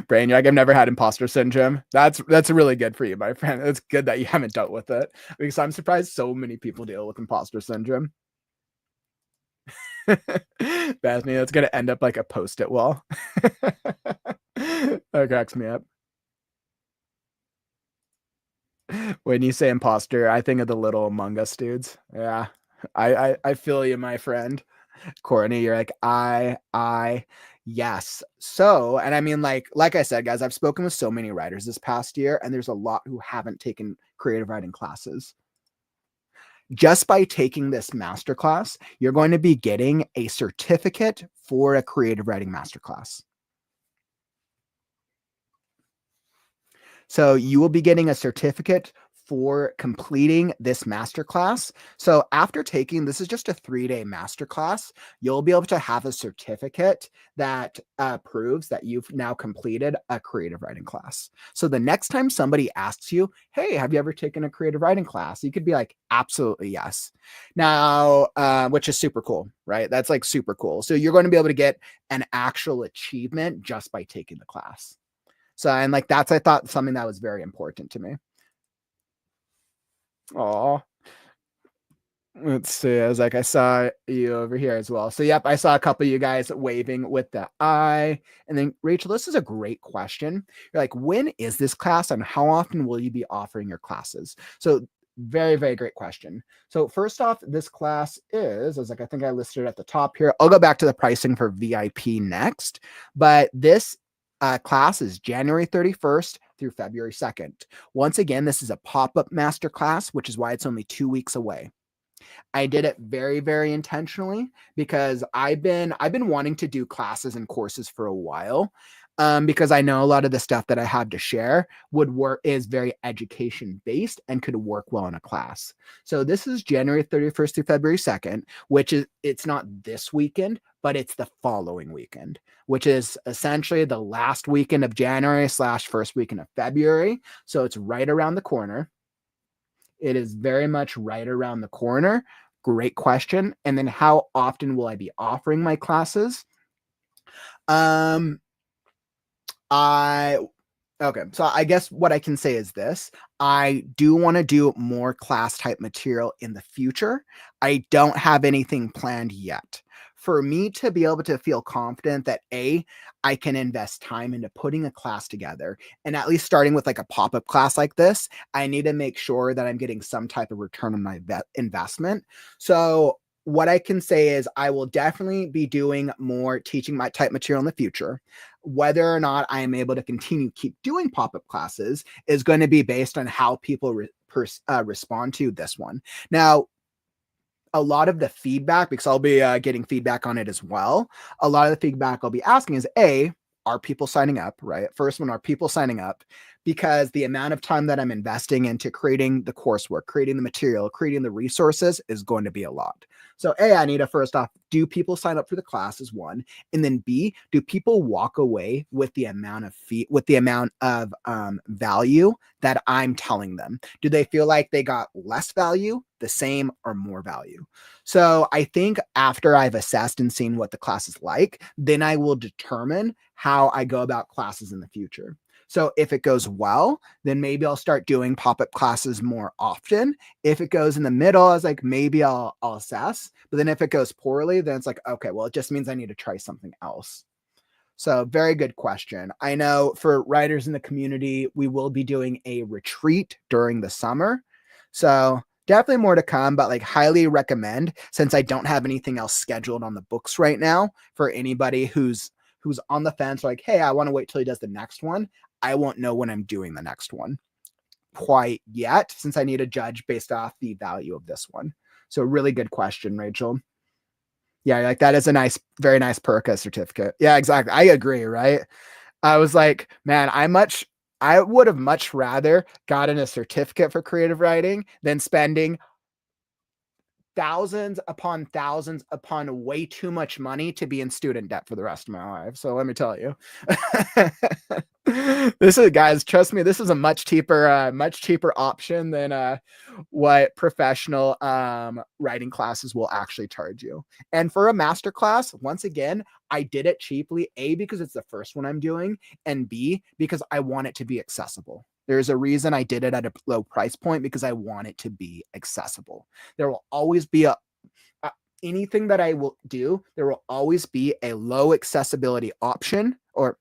Brain, you're like, I've never had imposter syndrome. That's really good for you, my friend. It's good that you haven't dealt with it because I'm surprised so many people deal with imposter syndrome. Bethany, that's gonna end up like a post-it wall. That cracks me up. When you say imposter, I think of the little Among Us dudes. Yeah, I feel you, my friend. Courtney, you're like, yes. So, and I mean, like I said, guys, I've spoken with so many writers this past year, and there's a lot who haven't taken creative writing classes. Just by taking this masterclass, you're going to be getting a certificate for a creative writing masterclass. So you will be getting a certificate for completing this masterclass. So after taking, this is just a 3-day masterclass, you'll be able to have a certificate that proves that you've now completed a creative writing class. So the next time somebody asks you, hey, have you ever taken a creative writing class? You could be like, absolutely yes. Now, which is super cool, right? That's like super cool. So you're going to be able to get an actual achievement just by taking the class. So, and like, I thought something that was very important to me. Oh, let's see. I was like, I saw you over here as well. So, yep, I saw a couple of you guys waving with the eye. And then, Rachel, this is a great question. You're like, when is this class and how often will you be offering your classes? So, very, very great question. So, first off, this class is, I was like, I think I listed it at the top here. I'll go back to the pricing for VIP next, but this class is January 31st through February 2nd. Once again, this is a pop-up masterclass, which is why it's only 2 weeks away. I did it very, very intentionally because I've been wanting to do classes and courses for a while. Because I know a lot of the stuff that I have to share is very education based and could work well in a class. So this is January 31st through February 2nd, which is, it's not this weekend, but it's the following weekend, which is essentially the last weekend of January / first weekend of February. So it's right around the corner. It is very much right around the corner. Great question. And then how often will I be offering my classes? Okay, so I guess what I can say is this. I do want to do more class type material in the future. I don't have anything planned yet. For me to be able to feel confident that I can invest time into putting a class together, and at least starting with like a pop-up class like this, I need to make sure that I'm getting some type of return on my investment. So what I can say is I will definitely be doing more teaching my type material in the future. Whether or not I am able to keep doing pop-up classes is going to be based on how people respond to this one. Now, a lot of the feedback, because I'll be getting feedback on it as well. A lot of the feedback I'll be asking is are people signing up, right? First one, are people signing up? Because the amount of time that I'm investing into creating the coursework, creating the material, creating the resources is going to be a lot. So I need to first off, do people sign up for the class is one. And then B, do people walk away with the amount of value that I'm telling them? Do they feel like they got less value, the same, or more value? So I think after I've assessed and seen what the class is like, then I will determine how I go about classes in the future. So if it goes well, then maybe I'll start doing pop-up classes more often. If it goes in the middle, I was like, maybe I'll assess. But then if it goes poorly, then it's like, okay, well, it just means I need to try something else. So very good question. I know for writers in the community, we will be doing a retreat during the summer. So definitely more to come, but like highly recommend, since I don't have anything else scheduled on the books right now, for anybody who's on the fence, like, hey, I want to wait till he does the next one. I won't know when I'm doing the next one quite yet, since I need to judge based off the value of this one. So really good question, Rachel. Yeah, like that is a nice, very nice perk as certificate. Yeah, exactly. I agree, right? I was like, man, I would have much rather gotten a certificate for creative writing than spending thousands upon way too much money to be in student debt for the rest of my life. So let me tell you, this is, guys, trust me, this is a much cheaper option than what professional writing classes will actually charge you. And for a master class, once again, I did it cheaply, A, because it's the first one I'm doing, and B, because I want it to be accessible. There's a reason I did it at a low price point, because I want it to be accessible. There will always be anything that I will do, there will always be a low accessibility option or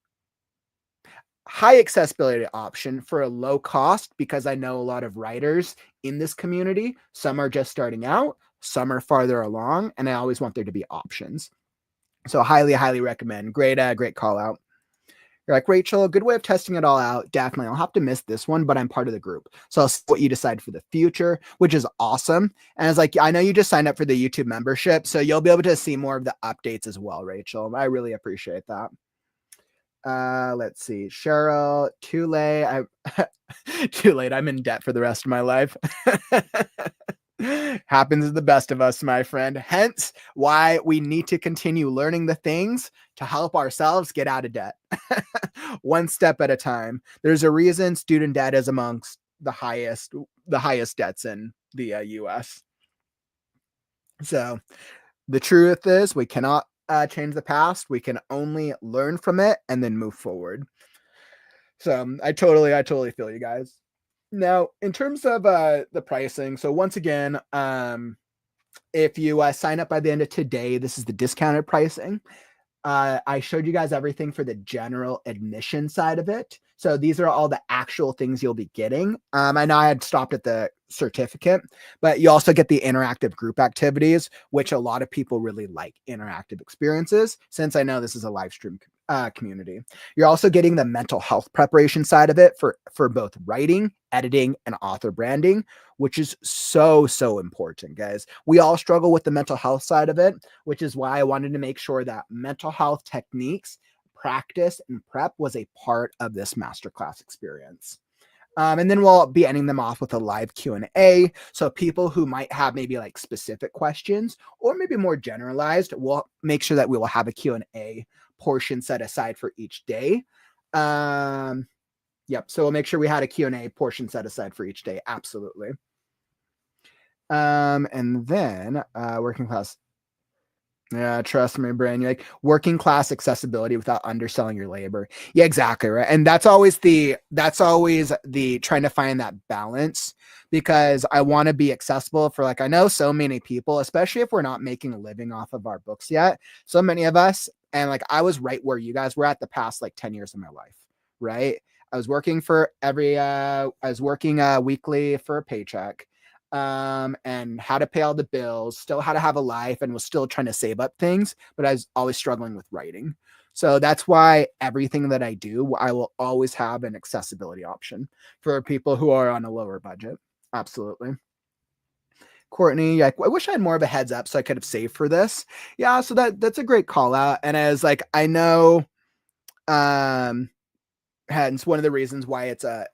high accessibility option for a low cost, because I know a lot of writers in this community. Some are just starting out, some are farther along, and I always want there to be options. So highly recommend. Great call out. You're like, Rachel, a good way of testing it all out. Definitely. I'll have to miss this one, but I'm part of the group. So I'll see what you decide for the future, which is awesome. And it's like, I know you just signed up for the YouTube membership, so you'll be able to see more of the updates as well, Rachel. I really appreciate that. Let's see. Cheryl, too late. Too late. I'm in debt for the rest of my life. Happens to the best of us, my friend. Hence why we need to continue learning the things to help ourselves get out of debt. One step at a time. There's a reason student debt is amongst the highest debts in the US. So the truth is, we cannot change the past. We can only learn from it and then move forward. So I totally feel you guys. Now, in terms of the pricing, so once again, if you sign up by the end of today, this is the discounted pricing. I showed you guys everything for the general admission side of it. So these are all the actual things you'll be getting. I know I had stopped at the certificate, but you also get the interactive group activities, which a lot of people really like interactive experiences, since I know this is a live stream community. You're also getting the mental health preparation side of it for both writing, editing, and author branding, which is so important, guys. We all struggle with the mental health side of it, which is why I wanted to make sure that mental health techniques, practice, and prep was a part of this masterclass experience. And then we'll be ending them off with a live Q&A. So people who might have maybe like specific questions or maybe more generalized, we'll make sure that we will have a Q&A portion set aside for each day. Yep. So we'll make sure we had a Q&A portion set aside for each day. Absolutely. And then working class. Yeah, trust me, Brian. You're like, working class accessibility without underselling your labor. Yeah, exactly, right. And that's always the trying to find that balance, because I want to be accessible for, like, I know so many people, especially if we're not making a living off of our books yet. So many of us, and like I was right where you guys were at the past like 10 years of my life, right? I was working weekly for a paycheck. And how to pay all the bills, still how to have a life, and was still trying to save up things, but I was always struggling with writing. So that's why everything that I do, I will always have an accessibility option for people who are on a lower budget. Absolutely. Courtney, I wish I had more of a heads up so I could have saved for this. Yeah, so that's a great call out. And as like, I know, hence one of the reasons why it's a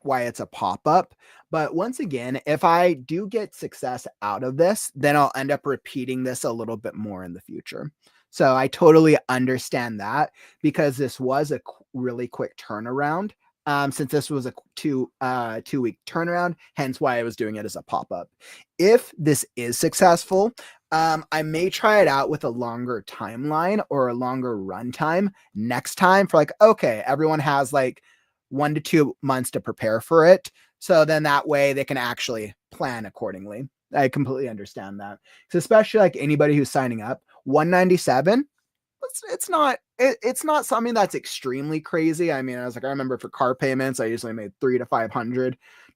pop-up. But once again, if I do get success out of this, then I'll end up repeating this a little bit more in the future. So I totally understand that, because this was a really quick turnaround. Since this was a two-week turnaround, hence why I was doing it as a pop-up. If this is successful, I may try it out with a longer timeline or a longer runtime next time for like, okay, everyone has like 1 to 2 months to prepare for it. So then that way they can actually plan accordingly. I completely understand that. So especially like anybody who's signing up, 197, it's not something that's extremely crazy. I mean, I remember for car payments, I usually made $300 to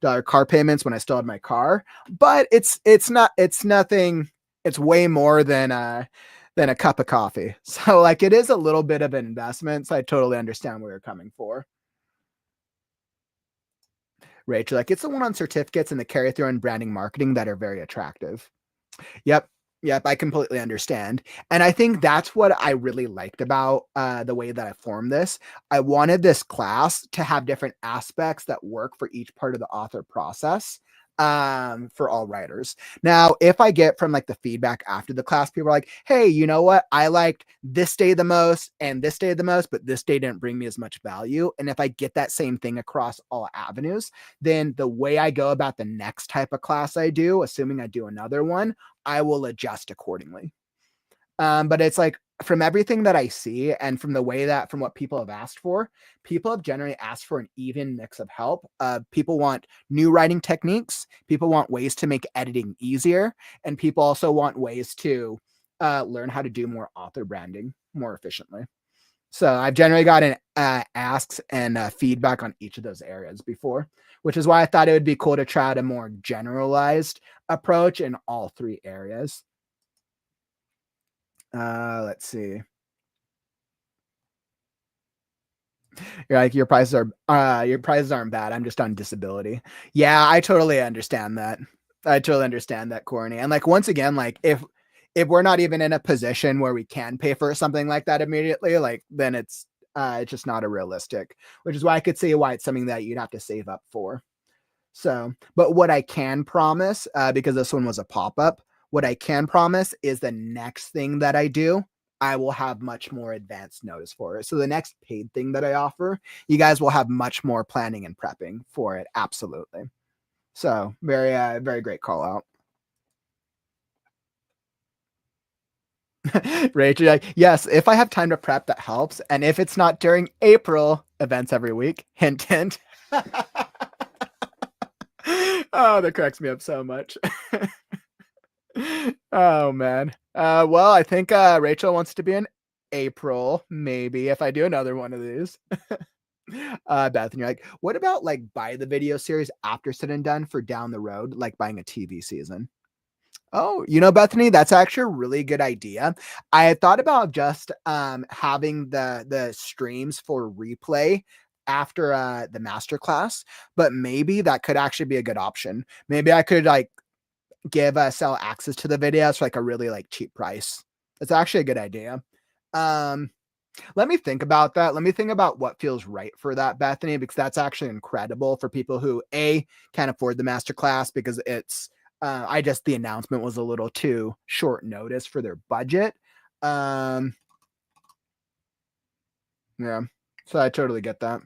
$500 car payments when I still had my car, but it's nothing. It's way more than a cup of coffee. So like it is a little bit of an investment. So I totally understand where you're coming for. Rachel, like it's the one on certificates and the carry through and branding marketing that are very attractive. Yep. Yep. I completely understand. And I think that's what I really liked about the way that I formed this. I wanted this class to have different aspects that work for each part of the author process for all writers. Now, if I get from like the feedback after the class, people are like, hey, you know what? I liked this day the most and this day the most, but this day didn't bring me as much value. And if I get that same thing across all avenues, then the way I go about the next type of class I do, assuming I do another one, I will adjust accordingly. But it's like from everything that I see and from the way that from what people have asked for, people have generally asked for an even mix of help. People want new writing techniques, people want ways to make editing easier, and people also want ways to learn how to do more author branding more efficiently. So I've generally gotten asks and feedback on each of those areas before, which is why I thought it would be cool to try a more generalized approach in all three areas. Let's see. You're like, your prices aren't bad. I'm just on disability. Yeah, I totally understand that. I totally understand that, Courtney. And like, once again, like if we're not even in a position where we can pay for something like that immediately, like then it's just not a realistic, which is why I could see why it's something that you'd have to save up for. So, but what I can promise, because this one was a pop-up, what I can promise is the next thing that I do, I will have much more advanced notice for it. So the next paid thing that I offer, you guys will have much more planning and prepping for it. Absolutely. So very great call out. Rachel, like, yes, if I have time to prep, that helps. And if it's not during April, events every week, hint, hint. Oh, that cracks me up so much. Oh man. Well, I think Rachel wants to be in April, maybe if I do another one of these. Beth, and you're like, what about like buy the video series after said and done for down the road, like buying a TV season? Oh, Bethany, that's actually a really good idea. I had thought about just having the streams for replay after the masterclass, but maybe that could actually be a good option. Maybe I could like sell access to the videos for like a really like cheap price. It's actually a good idea. Let me think about that. Let me think about what feels right for that, Bethany, because that's actually incredible for people who can't afford the masterclass because it's the announcement was a little too short notice for their budget. Yeah. So I totally get that.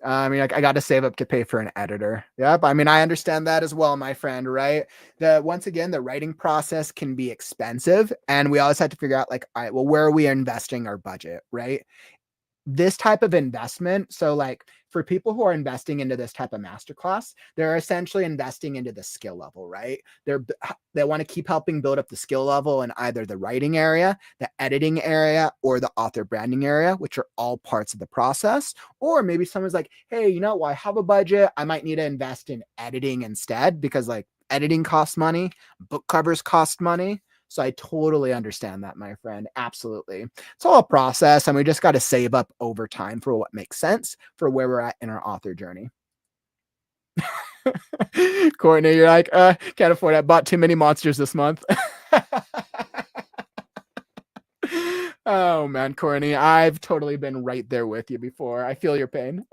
I mean, I got to save up to pay for an editor. Yep. I mean, I understand that as well, my friend, right? Once again, the writing process can be expensive and we always have to figure out like, all right, well, where are we investing our budget, right? This type of investment. So like for people who are investing into this type of masterclass, they're essentially investing into the skill level, right? They want to keep helping build up the skill level in either the writing area, the editing area, or the author branding area, which are all parts of the process. Or maybe someone's like, hey, I have a budget. I might need to invest in editing instead because like editing costs money, book covers cost money. So I totally understand that, my friend. Absolutely. It's all a process, and we just got to save up over time for what makes sense for where we're at in our author journey. Courtney, you're like, can't afford it. I bought too many monsters this month. Oh, man, Courtney, I've totally been right there with you before. I feel your pain.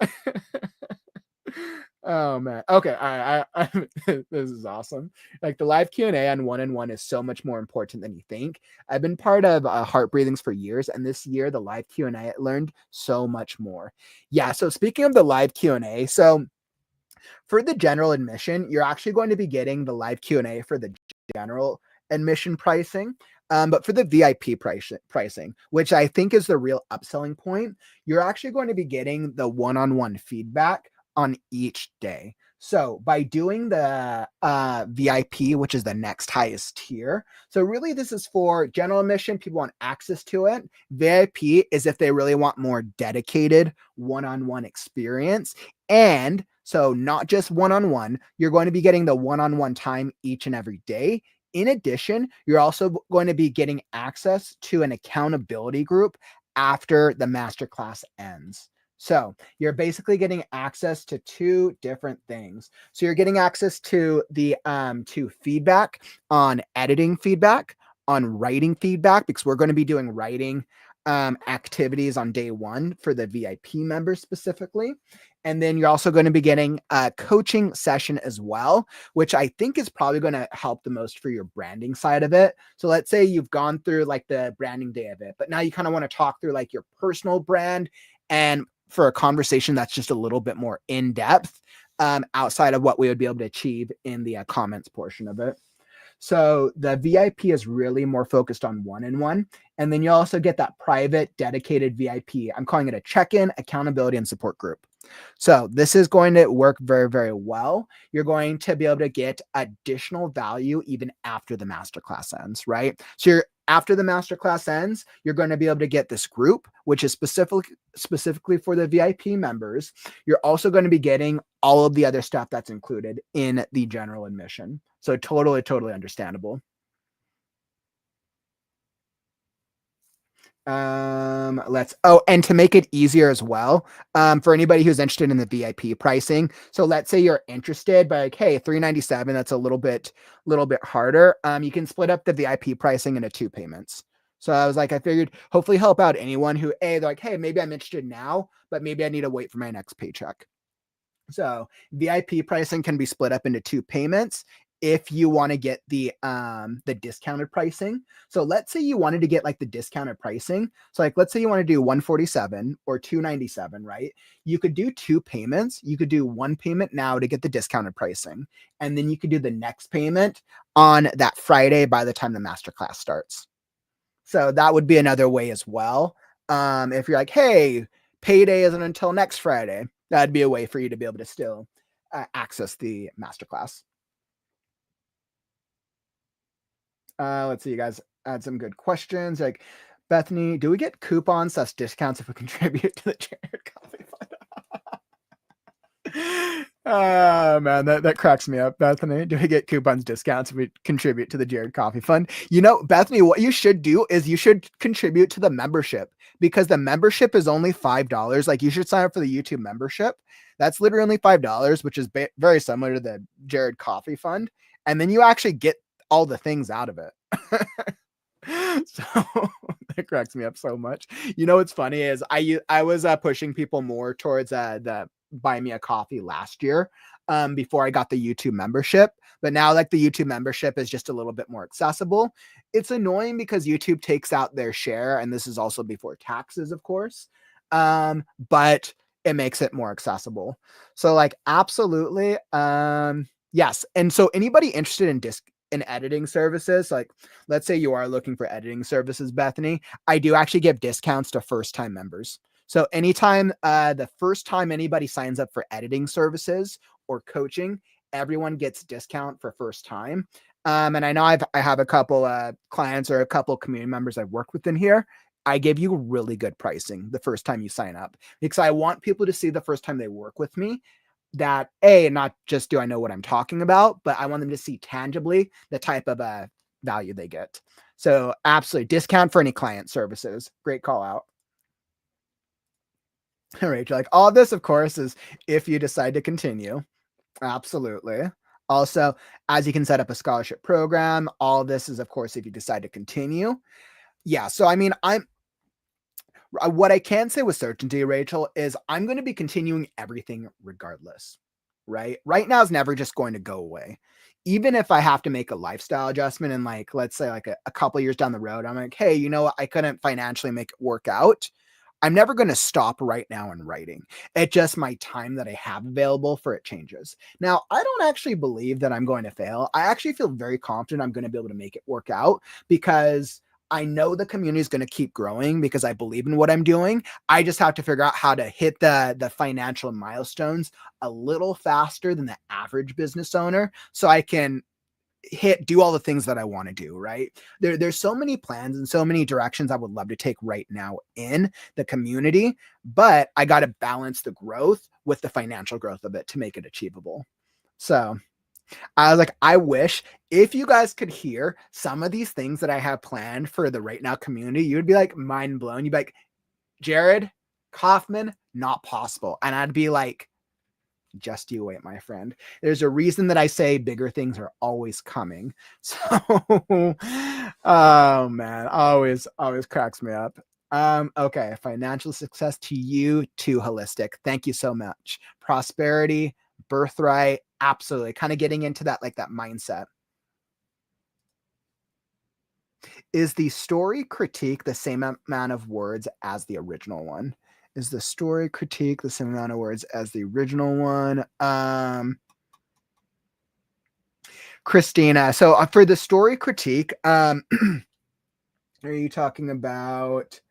Oh man. Okay. I this is awesome. Like the live Q&A on one-on-one is so much more important than you think. I've been part of Heart Breathings for years, and this year the live Q&A I learned so much more. Yeah. So speaking of the live Q&A, so for the general admission, you're actually going to be getting the live Q&A for the general admission pricing. But for the VIP pricing, which I think is the real upselling point, you're actually going to be getting the one-on-one feedback on each day. So by doing the VIP, which is the next highest tier, so really this is for general admission, people want access to it. VIP is if they really want more dedicated one-on-one experience. And so not just one-on-one, you're going to be getting the one-on-one time each and every day. In addition, you're also going to be getting access to an accountability group after the masterclass ends. So you're basically getting access to two different things. So you're getting access to the to feedback on editing feedback, on writing feedback, because we're going to be doing writing activities on day one for the VIP members specifically. And then you're also going to be getting a coaching session as well, which I think is probably going to help the most for your branding side of it. So let's say you've gone through like the branding day of it, but now you kind of want to talk through like your personal brand, and for a conversation that's just a little bit more in depth outside of what we would be able to achieve in the comments portion of it. So the VIP is really more focused on one-on-one. And then you also get that private dedicated VIP. I'm calling it a check-in, accountability, and support group. So this is going to work very, very well. You're going to be able to get additional value even after the masterclass ends, right? So after the masterclass ends, you're going to be able to get this group, which is specifically for the VIP members. You're also going to be getting all of the other stuff that's included in the general admission. So totally understandable. And to make it easier as well, for anybody who's interested in the VIP pricing. So let's say you're interested, but like, hey, $397, that's a little bit harder. You can split up the VIP pricing into 2 payments. So I was like, I figured hopefully help out anyone who, they're like, hey, maybe I'm interested now, but maybe I need to wait for my next paycheck. So VIP pricing can be split up into 2 payments if you want to get the discounted pricing. So let's say you wanted to get like the discounted pricing. So like, let's say you want to do 147 or 297, right? You could do 2 payments. You could do 1 payment now to get the discounted pricing. And then you could do the next payment on that Friday by the time the masterclass starts. So that would be another way as well. If you're like, hey, payday isn't until next Friday, that'd be a way for you to be able to still access the masterclass. Let's see, you guys had some good questions. Like, Bethany, do we get coupons / discounts if we contribute to the Jared Coffee Fund? Oh man, that cracks me up. Bethany, do we get coupons, discounts if we contribute to the Jared Coffee Fund? You know, Bethany, what you should do is you should contribute to the membership, because the membership is only $5. Like, you should sign up for the YouTube membership. That's literally only $5, which is very similar to the Jared Coffee Fund. And then you actually get all the things out of it. So that cracks me up so much. You know what's funny is I was pushing people more towards the buy me a coffee last year before I got the YouTube membership. But now like the YouTube membership is just a little bit more accessible. It's annoying because YouTube takes out their share, and this is also before taxes, of course. But it makes it more accessible. So like, absolutely. Yes. And so anybody interested in editing services, like let's say you are looking for editing services, Bethany, I do actually give discounts to first-time members. So anytime the first time anybody signs up for editing services or coaching, everyone gets discount for first time. And I know I have a couple clients or a couple community members I've worked with in here. I give you really good pricing the first time you sign up, because I want people to see the first time they work with me that not just do I know what I'm talking about, but I want them to see tangibly the type of value they get. So absolutely, discount for any client services. Great call out. Rachel, like, all this, of course, is if you decide to continue. Absolutely. Also, as you can set up a scholarship program, all this is, of course, if you decide to continue. Yeah. So, I mean, what I can say with certainty, Rachel, is I'm going to be continuing everything regardless, right? RightNow is never just going to go away. Even if I have to make a lifestyle adjustment and like, let's say like a couple years down the road, I'm like, hey, you know what? I couldn't financially make it work out. I'm never going to stop right now in writing. It's just my time that I have available for it changes. Now, I don't actually believe that I'm going to fail. I actually feel very confident I'm going to be able to make it work out because I know the community is going to keep growing because I believe in what I'm doing. I just have to figure out how to hit the financial milestones a little faster than the average business owner so I can do all the things that I want to do, right? There's so many plans and so many directions I would love to take right now in the community, but I got to balance the growth with the financial growth of it to make it achievable. So I was like, I wish if you guys could hear some of these things that I have planned for the WriteNow community, you'd be like mind blown. You'd be like, Jared Kaufman, not possible. And I'd be like, just you wait, my friend. There's a reason that I say bigger things are always coming. So, oh man, always cracks me up. Okay, financial success to you too, holistic. Thank you so much. Prosperity, birthright, absolutely. Kind of getting into that, like that mindset. Is the story critique the same amount of words as the original one? Is the story critique the same amount of words as the original one? Christina. So for the story critique, are you talking about?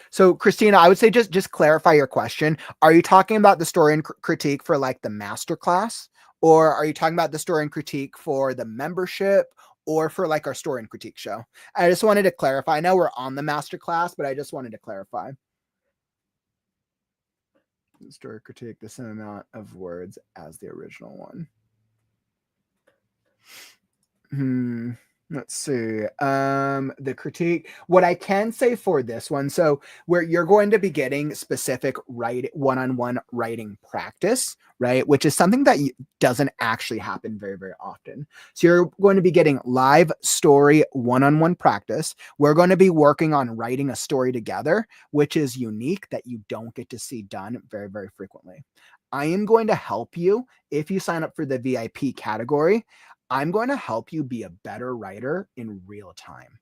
So Christina, I would say just clarify your question. Are you talking about the story and critique for like the masterclass, or are you talking about the story and critique for the membership, or for like our story and critique show? I just wanted to clarify. I know we're on the masterclass, but I just wanted to clarify. Story critique, the same amount of words as the original one. Let's see. The critique. What I can say for this one, so where you're going to be getting specific one-on-one writing practice, right? Which is something that doesn't actually happen very, very often. So you're going to be getting live story one-on-one practice. We're going to be working on writing a story together, which is unique that you don't get to see done very, very frequently. I am going to help you if you sign up for the VIP category. I'm going to help you be a better writer in real time.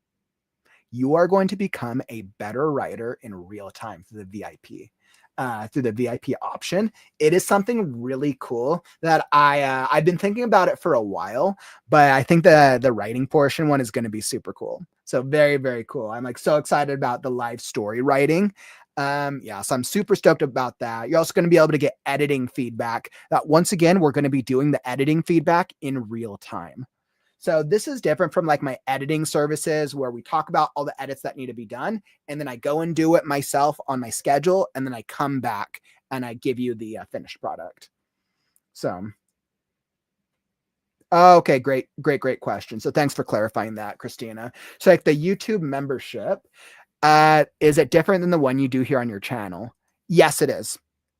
You are going to become a better writer in real time through the VIP option. It is something really cool that I've been thinking about it for a while, but I think the writing portion one is going to be super cool. So very, very cool. I'm like so excited about the live story writing. Yeah, so I'm super stoked about that. You're also going to be able to get editing feedback. Once again, we're going to be doing the editing feedback in real time. So this is different from like my editing services where we talk about all the edits that need to be done. And then I go and do it myself on my schedule. And then I come back and I give you the finished product. So, okay, great question. So thanks for clarifying that, Christina. So like the YouTube membership, is it different than the one you do here on your channel? Yes, it is.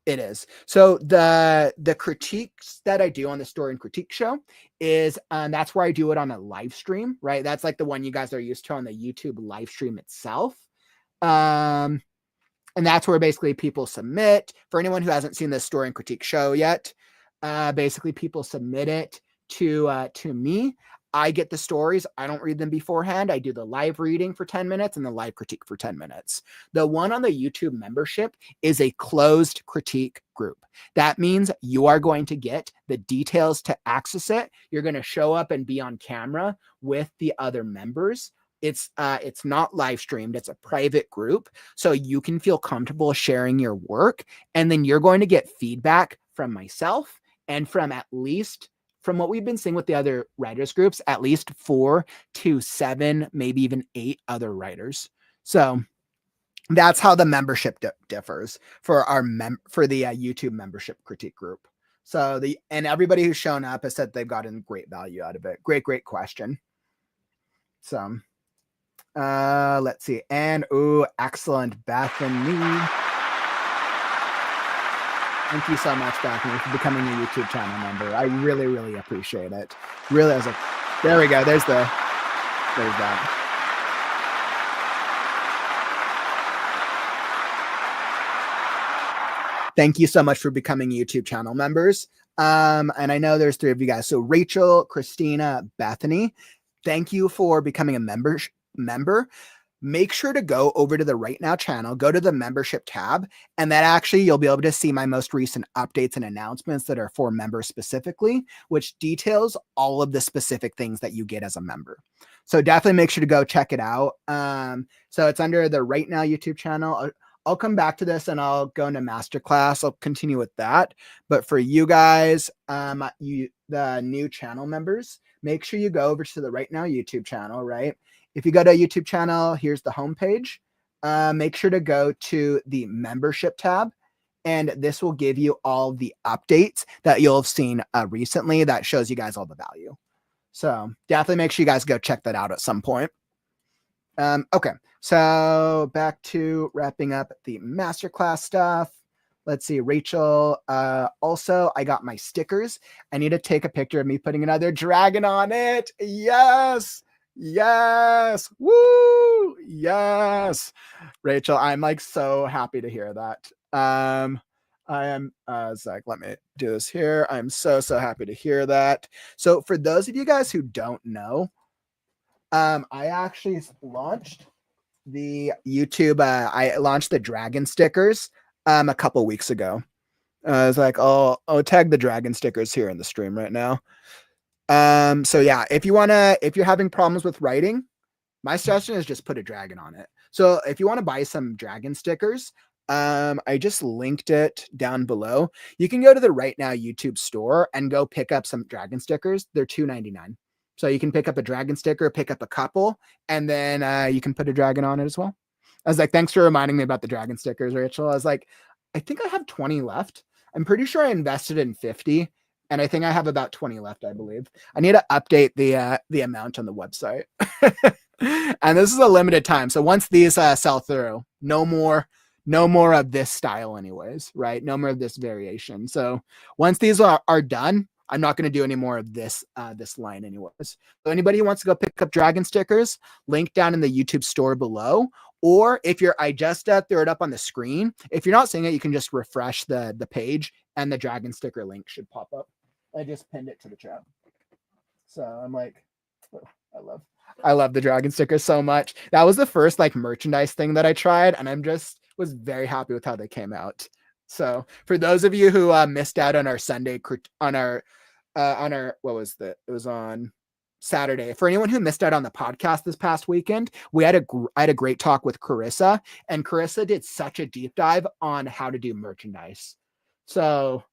It is. So the critiques that I do on the story and critique show is that's where I do it on a live stream, right? That's like the one you guys are used to on the YouTube live stream itself. And that's where basically people submit. For anyone who hasn't seen the story and critique show yet, basically people submit it to me. I get the stories. I don't read them beforehand. I do the live reading for 10 minutes and the live critique for 10 minutes. The one on the YouTube membership is a closed critique group. That means you are going to get the details to access it. You're going to show up and be on camera with the other members. It's not live streamed. It's a private group. So you can feel comfortable sharing your work. And then you're going to get feedback from myself and from from what we've been seeing with the other writers groups, at least 4 to 7, maybe even 8 other writers. So that's how the membership differs for the YouTube membership critique group. So and everybody who's shown up has said they've gotten great value out of it. Great question. So let's see. And excellent, Bethany. Thank you so much, Bethany, for becoming a YouTube channel member. I really appreciate it. Really, I was like, there we go. There's that. Thank you so much for becoming YouTube channel members. And I know there's 3 of you guys. So Rachel, Christina, Bethany, thank you for becoming a member. make sure to go over to the Right Now channel, go to the membership tab, and then actually you'll be able to see my most recent updates and announcements that are for members specifically, which details all of the specific things that you get as a member. So definitely make sure to go check it out. So it's under the Right Now YouTube channel. I'll come back to this and I'll go into masterclass. I'll continue with that. But for you guys, the new channel members, make sure you go over to the Right Now YouTube channel, right? If you go to a YouTube channel, here's the homepage. Make sure to go to the membership tab, and this will give you all the updates that you'll have seen recently that shows you guys all the value. So definitely make sure you guys go check that out at some point. Okay, so back to wrapping up the masterclass stuff. Let's see, Rachel. Also, I got my stickers. I need to take a picture of me putting another dragon on it. Yes. Yes. Woo. Yes. Rachel, I'm like so happy to hear that. I am, Zach, let me do this here. I'm so happy to hear that. So for those of you guys who don't know, I actually launched the YouTube, I launched the dragon stickers a couple weeks ago. I was like, I'll tag the dragon stickers here in the stream right now. So yeah, if you're having problems with writing, my suggestion is just put a dragon on it. So if you want to buy some dragon stickers, I just linked it down below. You can go to the Right Now YouTube store and go pick up some dragon stickers. They're $2.99. So you can pick up a dragon sticker, pick up a couple, and then you can put a dragon on it as well. I was like, thanks for reminding me about the dragon stickers, Rachel. I was like, I think I have 20 left. I'm pretty sure I invested in 50, and I think I have about 20 left, I believe. I need to update the amount on the website. And this is a limited time. So once these sell through, no more of this style anyways, right? No more of this variation. So once these are done, I'm not going to do any more of this line anyways. So anybody who wants to go pick up dragon stickers, link down in the YouTube store below. Or if I just threw it up on the screen. If you're not seeing it, you can just refresh the page and the dragon sticker link should pop up. I just pinned it to the chat. So I'm like, oh, I love the dragon sticker so much. That was the first like merchandise thing that I tried, and I'm just was very happy with how they came out. So for those of you who missed out on our Sunday on our what was it was on Saturday. For anyone who missed out on the podcast this past weekend, I had a great talk with Carissa, and Carissa did such a deep dive on how to do merchandise. So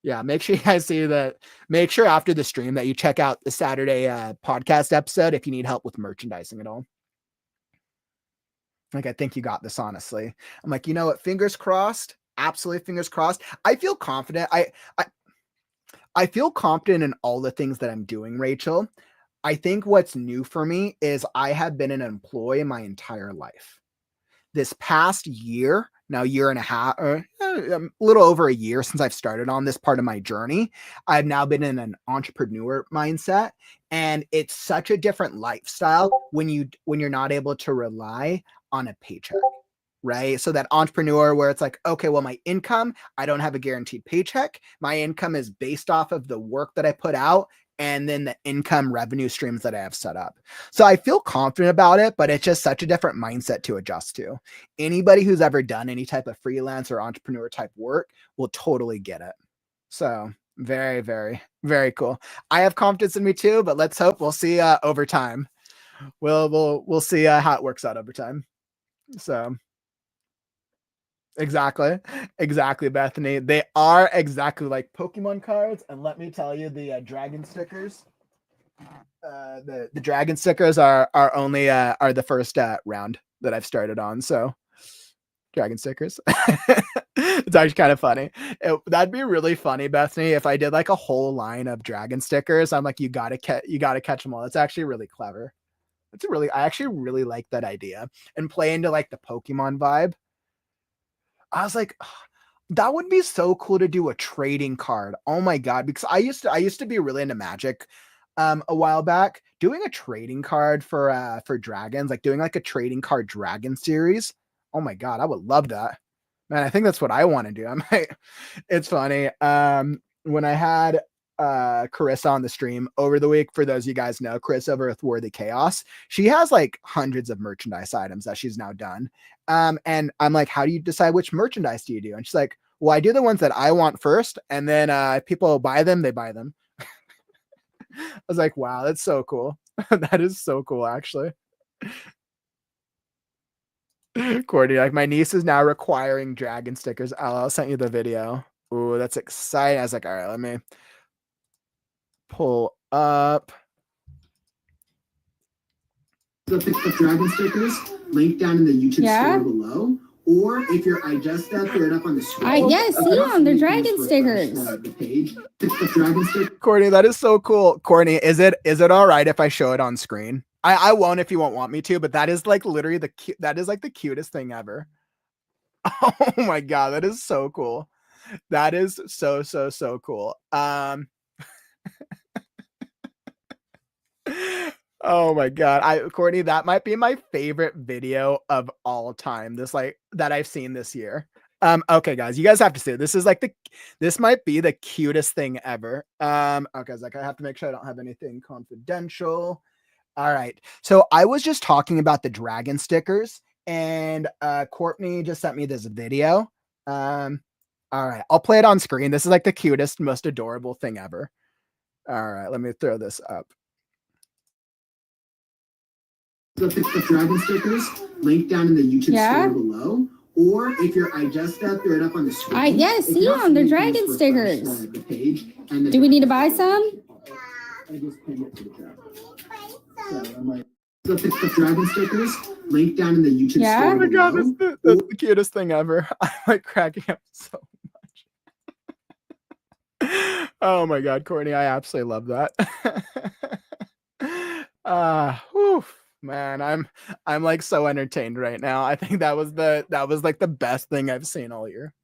yeah, make sure you guys see that. Make sure after the stream that you check out the Saturday podcast episode if you need help with merchandising at all. Like, I think you got this, honestly. I'm like, you know what? Fingers crossed. Absolutely fingers crossed. I feel confident. I feel confident in all the things that I'm doing, Rachel. I think what's new for me is I have been an employee my entire life. This past year, now year and a half, or a little over a year since I've started on this part of my journey, I've now been in an entrepreneur mindset, and it's such a different lifestyle when you're not able to rely on a paycheck, right? So that entrepreneur where it's like, okay, well, my income, I don't have a guaranteed paycheck. My income is based off of the work that I put out and then the income revenue streams that I have set up. So I feel confident about it, but it's just such a different mindset to adjust to. Anybody who's ever done any type of freelance or entrepreneur type work will totally get it. So very, very, very cool. I have confidence in me too, but let's hope we'll see over time. We'll see how it works out over time. So exactly, Bethany. They are exactly like Pokemon cards, and let me tell you, the dragon stickers. The dragon stickers are only are the first round that I've started on. So dragon stickers. It's actually kind of funny. That'd be really funny, Bethany, if I did like a whole line of dragon stickers. I'm like, you gotta catch them all. It's actually really clever. I actually really like that idea and play into like the Pokemon vibe. I was like, that would be so cool to do a trading card. Oh my God. Because I used to be really into Magic a while back. Doing a trading card for dragons, like doing like a trading card dragon series. Oh my God, I would love that. Man, I think that's what I want to do. I'm like, it's funny. When I had Carissa on the stream over the week. For those of you guys know, Chris over with Worthy Chaos, she has like hundreds of merchandise items that she's now done. And I'm like, how do you decide which merchandise do you do? And she's like, well, I do the ones that I want first, and then if people buy them, they buy them. I was like, wow, that's so cool. That is so cool, actually. Courtney, like, my niece is now requiring dragon stickers. I'll send you the video. Ooh, that's exciting. I was like, all right, let me pull up The dragon stickers, link down in the YouTube store below. Or if you're I just threw it up on the screen. See on the dragon stickers. The page. The dragon sticker. Courtney, that is so cool. Courtney, is it all right if I show it on screen? I won't if you won't want me to, but that is like literally that is like the cutest thing ever. Oh my god, that is so cool. That is so cool. Oh my god, Courtney, that might be my favorite video of all time. This like that I've seen this year. Okay, guys, you guys have to see it. This is like this might be the cutest thing ever. Okay, like I have to make sure I don't have anything confidential. All right, so I was just talking about the dragon stickers, and Courtney just sent me this video. All right, I'll play it on screen. This is like the cutest, most adorable thing ever. All right, let me throw this up. The dragon stickers, link down in the YouTube store below. Or if you're I just threw it up on the screen. See on the dragon stickers. The page Do we need to buy some? I just pinned it to the chat. So I'm like, the dragon stickers, link down in the YouTube store. Oh my god, that's the cutest thing ever. I'm like cracking up so much. Oh my god, Courtney, I absolutely love that. Whew. Man, I'm like so entertained right now. I think that was like the best thing I've seen all year.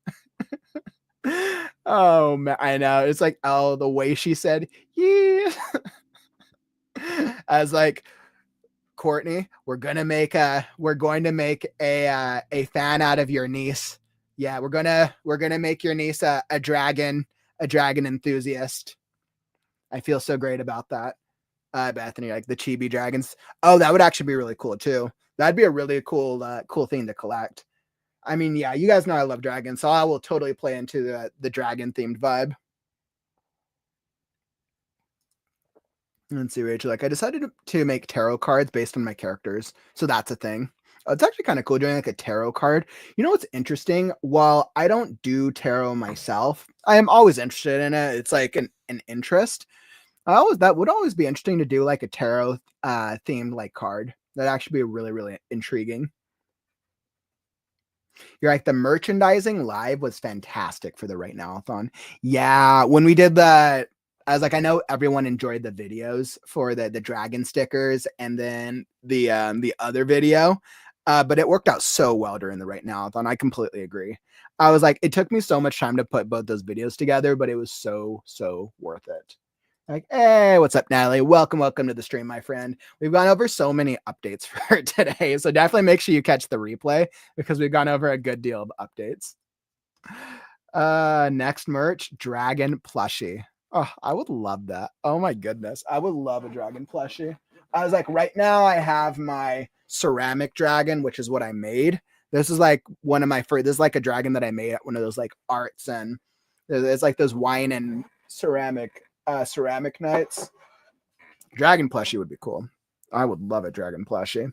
Oh man, I know. It's like, oh, the way she said, yeah. I was like, Courtney, we're going to make a fan out of your niece. Yeah, we're gonna make your niece a dragon enthusiast. I feel so great about that. Bethany, like the chibi dragons. Oh, that would actually be really cool too. That'd be a really cool thing to collect. I mean, yeah, you guys know I love dragons, so I will totally play into the dragon themed vibe. Let's see, Rachel. Like, I decided to make tarot cards based on my characters, so that's a thing. It's actually kind of cool doing like a tarot card. You know what's interesting? While I don't do tarot myself, I am always interested in it. It's like an interest. That would always be interesting to do like a tarot themed like card. That'd actually be really, really intriguing. You're like, the merchandising live was fantastic for the WriteNow-a-thon. Yeah, when we did I was like, I know everyone enjoyed the videos for the dragon stickers and then the other video, but it worked out so well during the WriteNow-a-thon. I completely agree. I was like, it took me so much time to put both those videos together, but it was so worth it. Like, hey, what's up, Natalie? Welcome to the stream, my friend. We've gone over so many updates for today, so definitely make sure you catch the replay because we've gone over a good deal of updates. Next merch, dragon plushie. Oh, I would love that. Oh my goodness, I would love a dragon plushie. I was like, right now I have my ceramic dragon, which is what I made. This is like one of my first. This is like a dragon that I made at one of those like arts, and it's like those wine and ceramic nights. Dragon plushie would be cool. I would love a dragon plushie.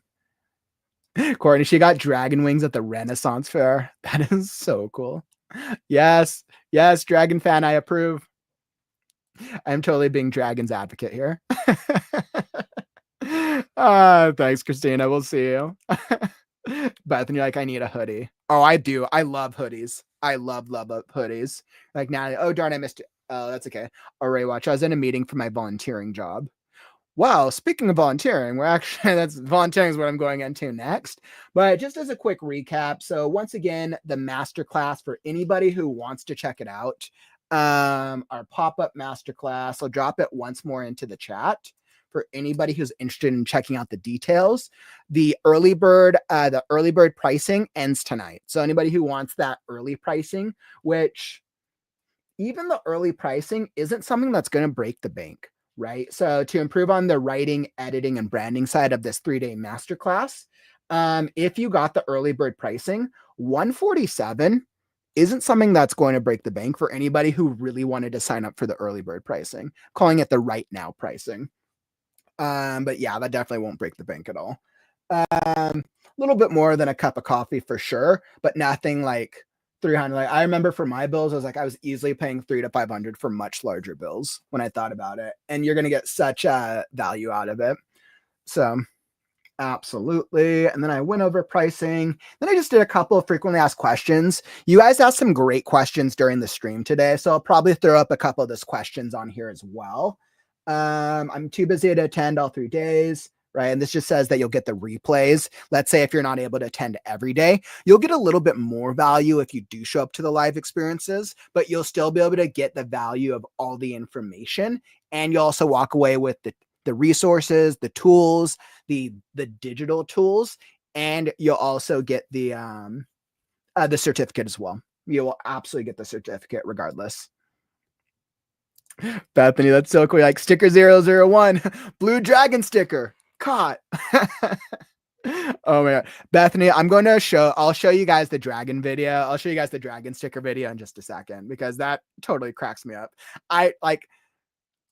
Courtney, she got dragon wings at the Renaissance Fair. That is so cool. Yes, dragon fan, I approve. I'm totally being dragon's advocate here. Thanks, Christina. We'll see you. Bethany, like, I need a hoodie. Oh, I do. I love hoodies. I love hoodies. Like, now, oh darn, I missed it. Oh, that's okay. All right, watch. I was in a meeting for my volunteering job. Wow, speaking of volunteering, volunteering is what I'm going into next. But just as a quick recap, so once again, the masterclass for anybody who wants to check it out, our pop-up masterclass, I'll drop it once more into the chat for anybody who's interested in checking out the details. The early bird pricing ends tonight. So anybody who wants that early pricing, which, even the early pricing isn't something that's going to break the bank, right? So to improve on the writing, editing, and branding side of this 3-day masterclass, if you got the early bird pricing, $147 isn't something that's going to break the bank for anybody who really wanted to sign up for the early bird pricing, calling it the right now pricing. But yeah, that definitely won't break the bank at all. A little bit more than a cup of coffee for sure, but nothing like 300. Like I remember for my bills, I was easily paying $300 to $500 for much larger bills when I thought about it, and you're going to get such a value out of it. So absolutely. And then I went over pricing. Then I just did a couple of frequently asked questions. You guys asked some great questions during the stream today, so I'll probably throw up a couple of those questions on here as well. I'm too busy to attend all 3 days, right? And this just says that you'll get the replays. Let's say if you're not able to attend every day, you'll get a little bit more value if you do show up to the live experiences, but you'll still be able to get the value of all the information. And you'll also walk away with the resources, the tools, the digital tools, and you'll also get the certificate as well. You will absolutely get the certificate regardless. Bethany, that's so cool. Like sticker 001, blue dragon sticker, caught. Oh my God. Bethany, I'll show you guys the dragon video. I'll show you guys the dragon sticker video in just a second, because that totally cracks me up. I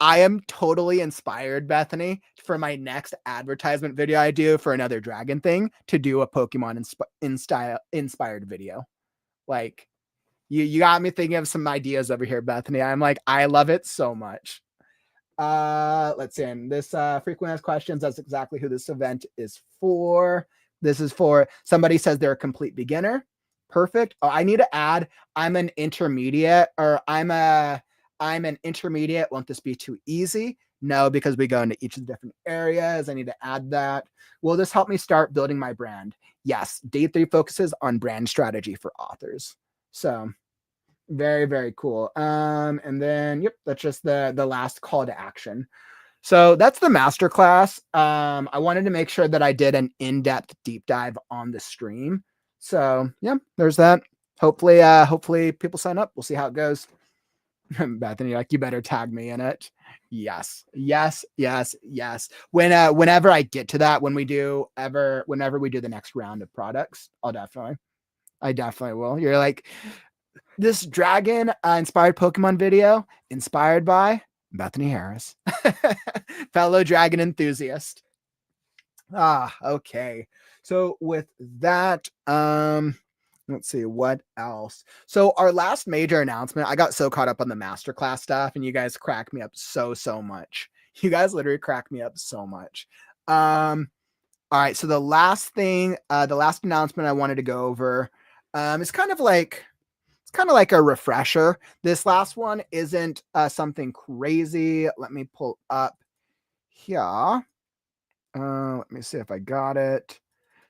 am totally inspired, Bethany, for my next advertisement video I do for another dragon thing to do a Pokemon inspired video. Like, you got me thinking of some ideas over here, Bethany. I'm like, I love it so much. Let's see. And this frequently asked questions, that's exactly who this event is for. This is for somebody says they're a complete beginner. Perfect. Oh, I need to add, I'm an intermediate, or I'm an intermediate. Won't this be too easy? No, because we go into each of the different areas. I need to add that. Will this help me start building my brand? Yes. Day 3 focuses on brand strategy for authors. So very, very cool. And then, yep, that's just the last call to action. So that's the masterclass. I wanted to make sure that I did an in-depth deep dive on the stream. So yeah, there's that. Hopefully people sign up. We'll see how it goes. Bethany, like, you better tag me in it. Yes. Whenever I get to that, whenever we do the next round of products, I definitely will. You're like, this dragon inspired Pokemon video inspired by Bethany Harris, fellow dragon enthusiast. Okay. So with that, let's see what else. So our last major announcement, I got so caught up on the masterclass stuff, and you guys crack me up so much. You guys literally crack me up so much. All right. So the last announcement I wanted to go over, is kind of like a refresher. This last one isn't something crazy. Let me pull up here. Let me see if I got it.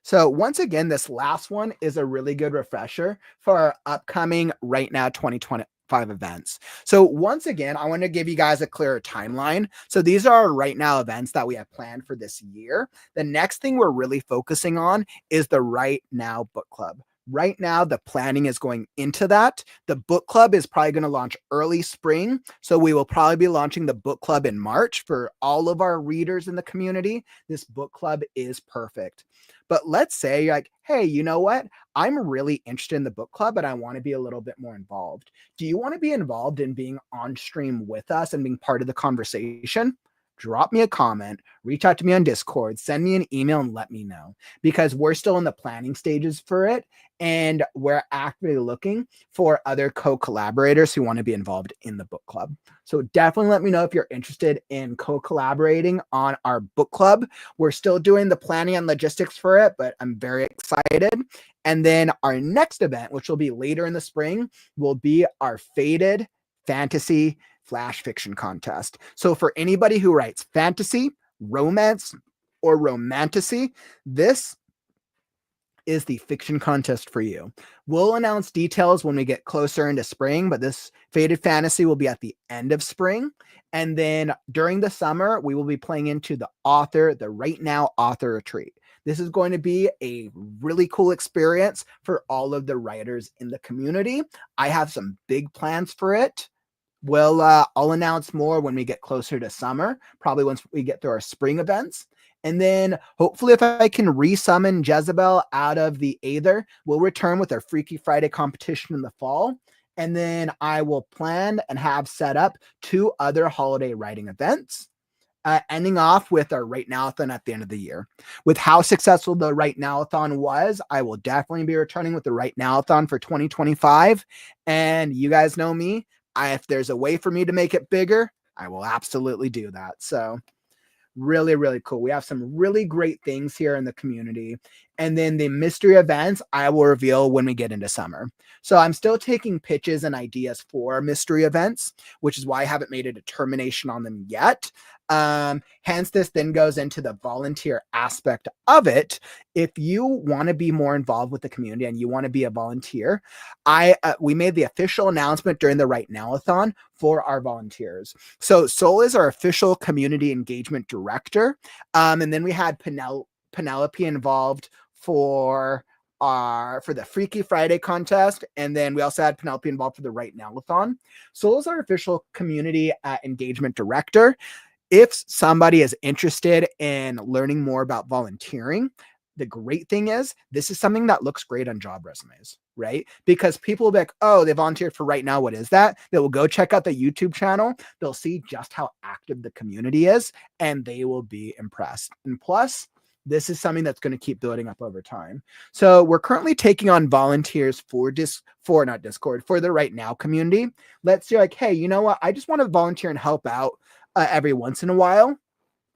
So once again, this last one is a really good refresher for our upcoming WriteNow 2025 events. So once again, I want to give you guys a clearer timeline. So these are our WriteNow events that we have planned for this year. The next thing we're really focusing on is the WriteNow Book Club. Right now, the planning is going into that. The book club is probably going to launch early spring. So we will probably be launching the book club in March for all of our readers in the community. This book club is perfect. But let's say you're like, hey, you know what? I'm really interested in the book club, but I want to be a little bit more involved. Do you want to be involved in being on stream with us and being part of the conversation? Drop me a comment, reach out to me on Discord, send me an email, and let me know, because we're still in the planning stages for it. And we're actively looking for other co-collaborators who want to be involved in the book club. So definitely let me know if you're interested in co-collaborating on our book club. We're still doing the planning and logistics for it, but I'm very excited. And then our next event, which will be later in the spring, will be our Faded Fantasy Flash Fiction Contest. So for anybody who writes fantasy, romance, or romantasy, this is the fiction contest for you. We'll announce details when we get closer into spring, but this Faded Fantasy will be at the end of spring. And then during the summer, we will be playing into the WriteNow Author Retreat. This is going to be a really cool experience for all of the writers in the community. I have some big plans for it. I'll announce more when we get closer to summer, probably once we get through our spring events. And then hopefully if I can resummon Jezebel out of the Aether, we'll return with our Freaky Friday competition in the fall. And then I will plan and have set up 2 other holiday writing events, ending off with our Right Now-a-thon at the end of the year. With how successful the Right Now-a-thon was, I will definitely be returning with the Right Now-a-thon for 2025. And you guys know me. If there's a way for me to make it bigger, I will absolutely do that. So really, really cool. We have some really great things here in the community. And then the mystery events I will reveal when we get into summer. So I'm still taking pitches and ideas for mystery events, which is why I haven't made a determination on them yet. Hence, this then goes into the volunteer aspect of it. If you want to be more involved with the community and you want to be a volunteer, we made the official announcement during the Right Now-a-thon for our volunteers. So Sol is our official community engagement director. And then we had Penelope involved for the Freaky Friday contest. And then we also had Penelope involved for the Right Now-a-thon. Sol is our official community engagement director. If somebody is interested in learning more about volunteering, the great thing is this is something that looks great on job resumes, right? Because people will be like, oh, they volunteered for Right Now. What is that? They will go check out the YouTube channel. They'll see just how active the community is, and they will be impressed. And plus, this is something that's going to keep building up over time. So we're currently taking on volunteers for the Right Now community. Let's say like, hey, you know what? I just want to volunteer and help out every once in a while.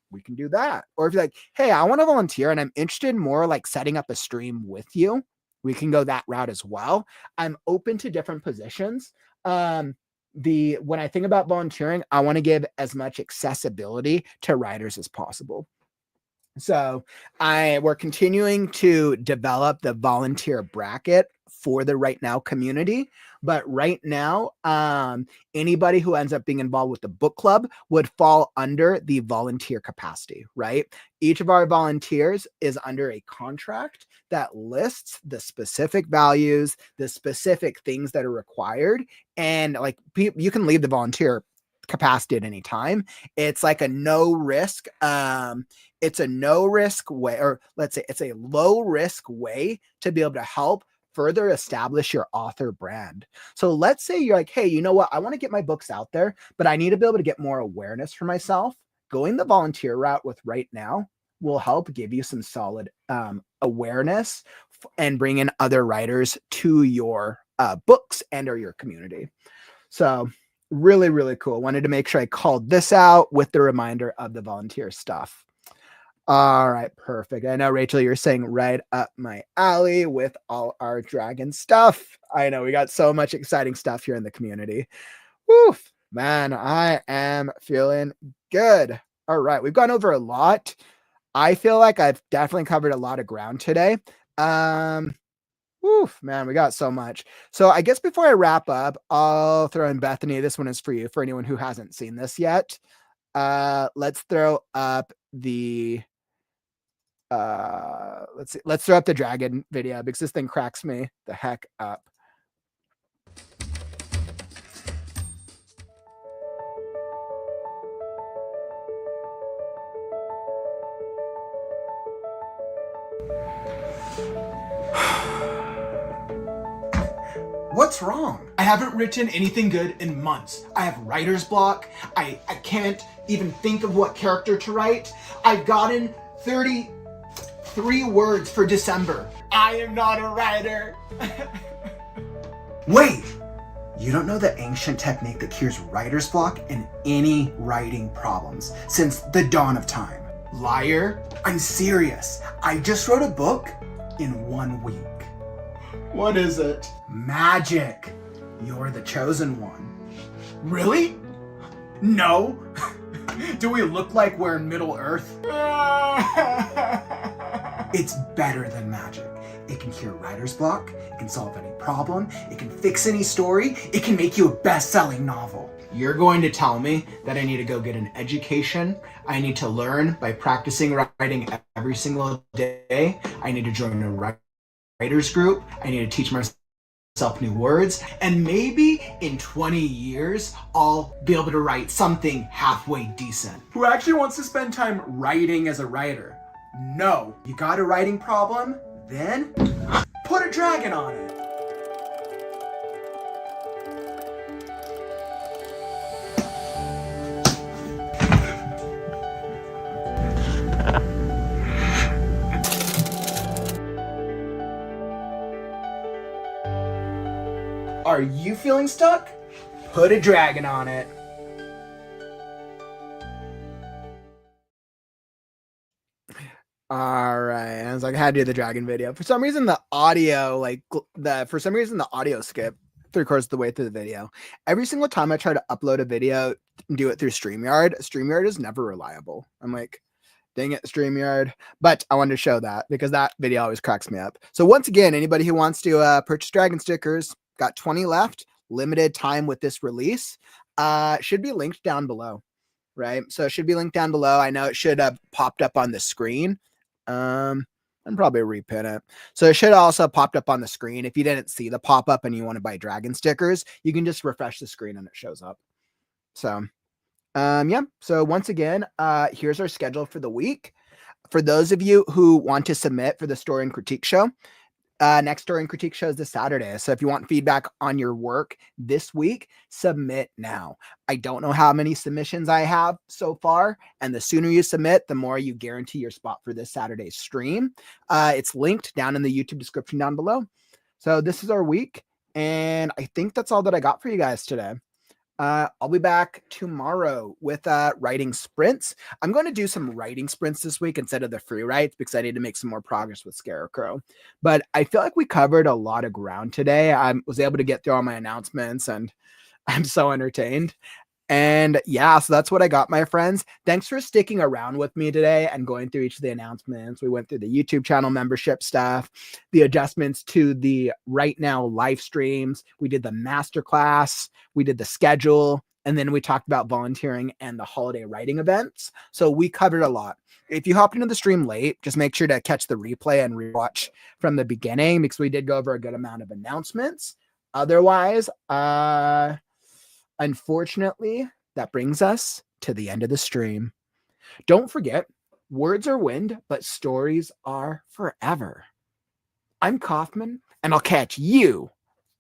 We can do that. Or if you're like, hey, I want to volunteer and I'm interested in more like setting up a stream with you, we can go that route as well. I'm open to different positions. When I think about volunteering, I want to give as much accessibility to writers as possible. So we're continuing to develop the volunteer bracket for the Right Now community. But right now, anybody who ends up being involved with the book club would fall under the volunteer capacity, right? Each of our volunteers is under a contract that lists the specific values, the specific things that are required. And like you can leave the volunteer capacity at any time. It's like a no risk. It's a no risk way, or let's say it's a low risk way to be able to help further establish your author brand. So let's say you're like, hey, you know what? I want to get my books out there, but I need to be able to get more awareness for myself. Going the volunteer route with Right Now will help give you some solid awareness and bring in other writers to your books and or your community. So really, really cool. Wanted to make sure I called this out with the reminder of the volunteer stuff. All right, perfect. I know, Rachel, you're saying right up my alley with all our dragon stuff. I know we got so much exciting stuff here in the community. Woof, man, I am feeling good. All right, we've gone over a lot. I feel like I've definitely covered a lot of ground today. Woof, man, we got so much. So I guess before I wrap up, I'll throw in Bethany. This one is for you, for anyone who hasn't seen this yet. Let's throw up the let's throw up the dragon video because this thing cracks me the heck up. What's wrong? I haven't written anything good in months. I have writer's block. I can't even think of what character to write. I've gotten 33 words for December. I am not a writer. Wait! You don't know the ancient technique that cures writer's block and any writing problems since the dawn of time. Liar. I'm serious. I just wrote a book in 1 week. What is it? Magic. You're the chosen one. Really? No. Do we look like we're in Middle Earth? It's better than magic. It can cure writer's block. It can solve any problem. It can fix any story. It can make you a best-selling novel. You're going to tell me that I need to go get an education. I need to learn by practicing writing every single day. I need to join a writer's group. I need to teach myself up new words, and maybe in 20 years I'll be able to write something halfway decent. Who actually wants to spend time writing as a writer? No. You got a writing problem? Then put a dragon on it. Are you feeling stuck? Put a dragon on it. All right, I was like, I had to do the dragon video. For some reason, the audio, the audio skipped 3/4 of the way through the video. Every single time I try to upload a video and do it through StreamYard is never reliable. I'm like, dang it, StreamYard. But I wanted to show that because that video always cracks me up. So once again, anybody who wants to purchase dragon stickers, got 20 left, limited time with this release, should be linked down below, right? So it should be linked down below. I know it should have popped up on the screen. And probably repin it. So it should also popped up on the screen. If you didn't see the pop-up and you want to buy dragon stickers, you can just refresh the screen and it shows up. So yeah, so once again, here's our schedule for the week. For those of you who want to submit for the story and critique show, next story and critique show is this Saturday. So if you want feedback on your work this week, submit now. I don't know how many submissions I have so far, and the sooner you submit, the more you guarantee your spot for this Saturday's stream. It's linked down in the YouTube description down below. So this is our week, and I think that's all that I got for you guys today. I'll be back tomorrow with writing sprints. I'm going to do some writing sprints this week instead of the free writes because I need to make some more progress with Scarecrow. But I feel like we covered a lot of ground today. I was able to get through all my announcements and I'm so entertained. And yeah, so that's what I got, my friends. Thanks for sticking around with me today and going through each of the announcements. We went through the YouTube channel membership stuff, the adjustments to the WriteNow live streams. We did the masterclass, we did the schedule, and then we talked about volunteering and the holiday writing events. So we covered a lot. If you hopped into the stream late, just make sure to catch the replay and rewatch from the beginning because we did go over a good amount of announcements. Otherwise, unfortunately, that brings us to the end of the stream. Don't forget, words are wind, but stories are forever. I'm Kaufman, and I'll catch you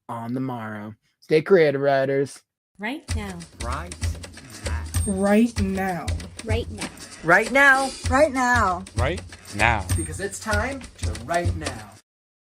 on the morrow. Stay creative, writers. Right now. Right now. Right now. Right now. Right now. Right now. Right now. Because it's time to write now.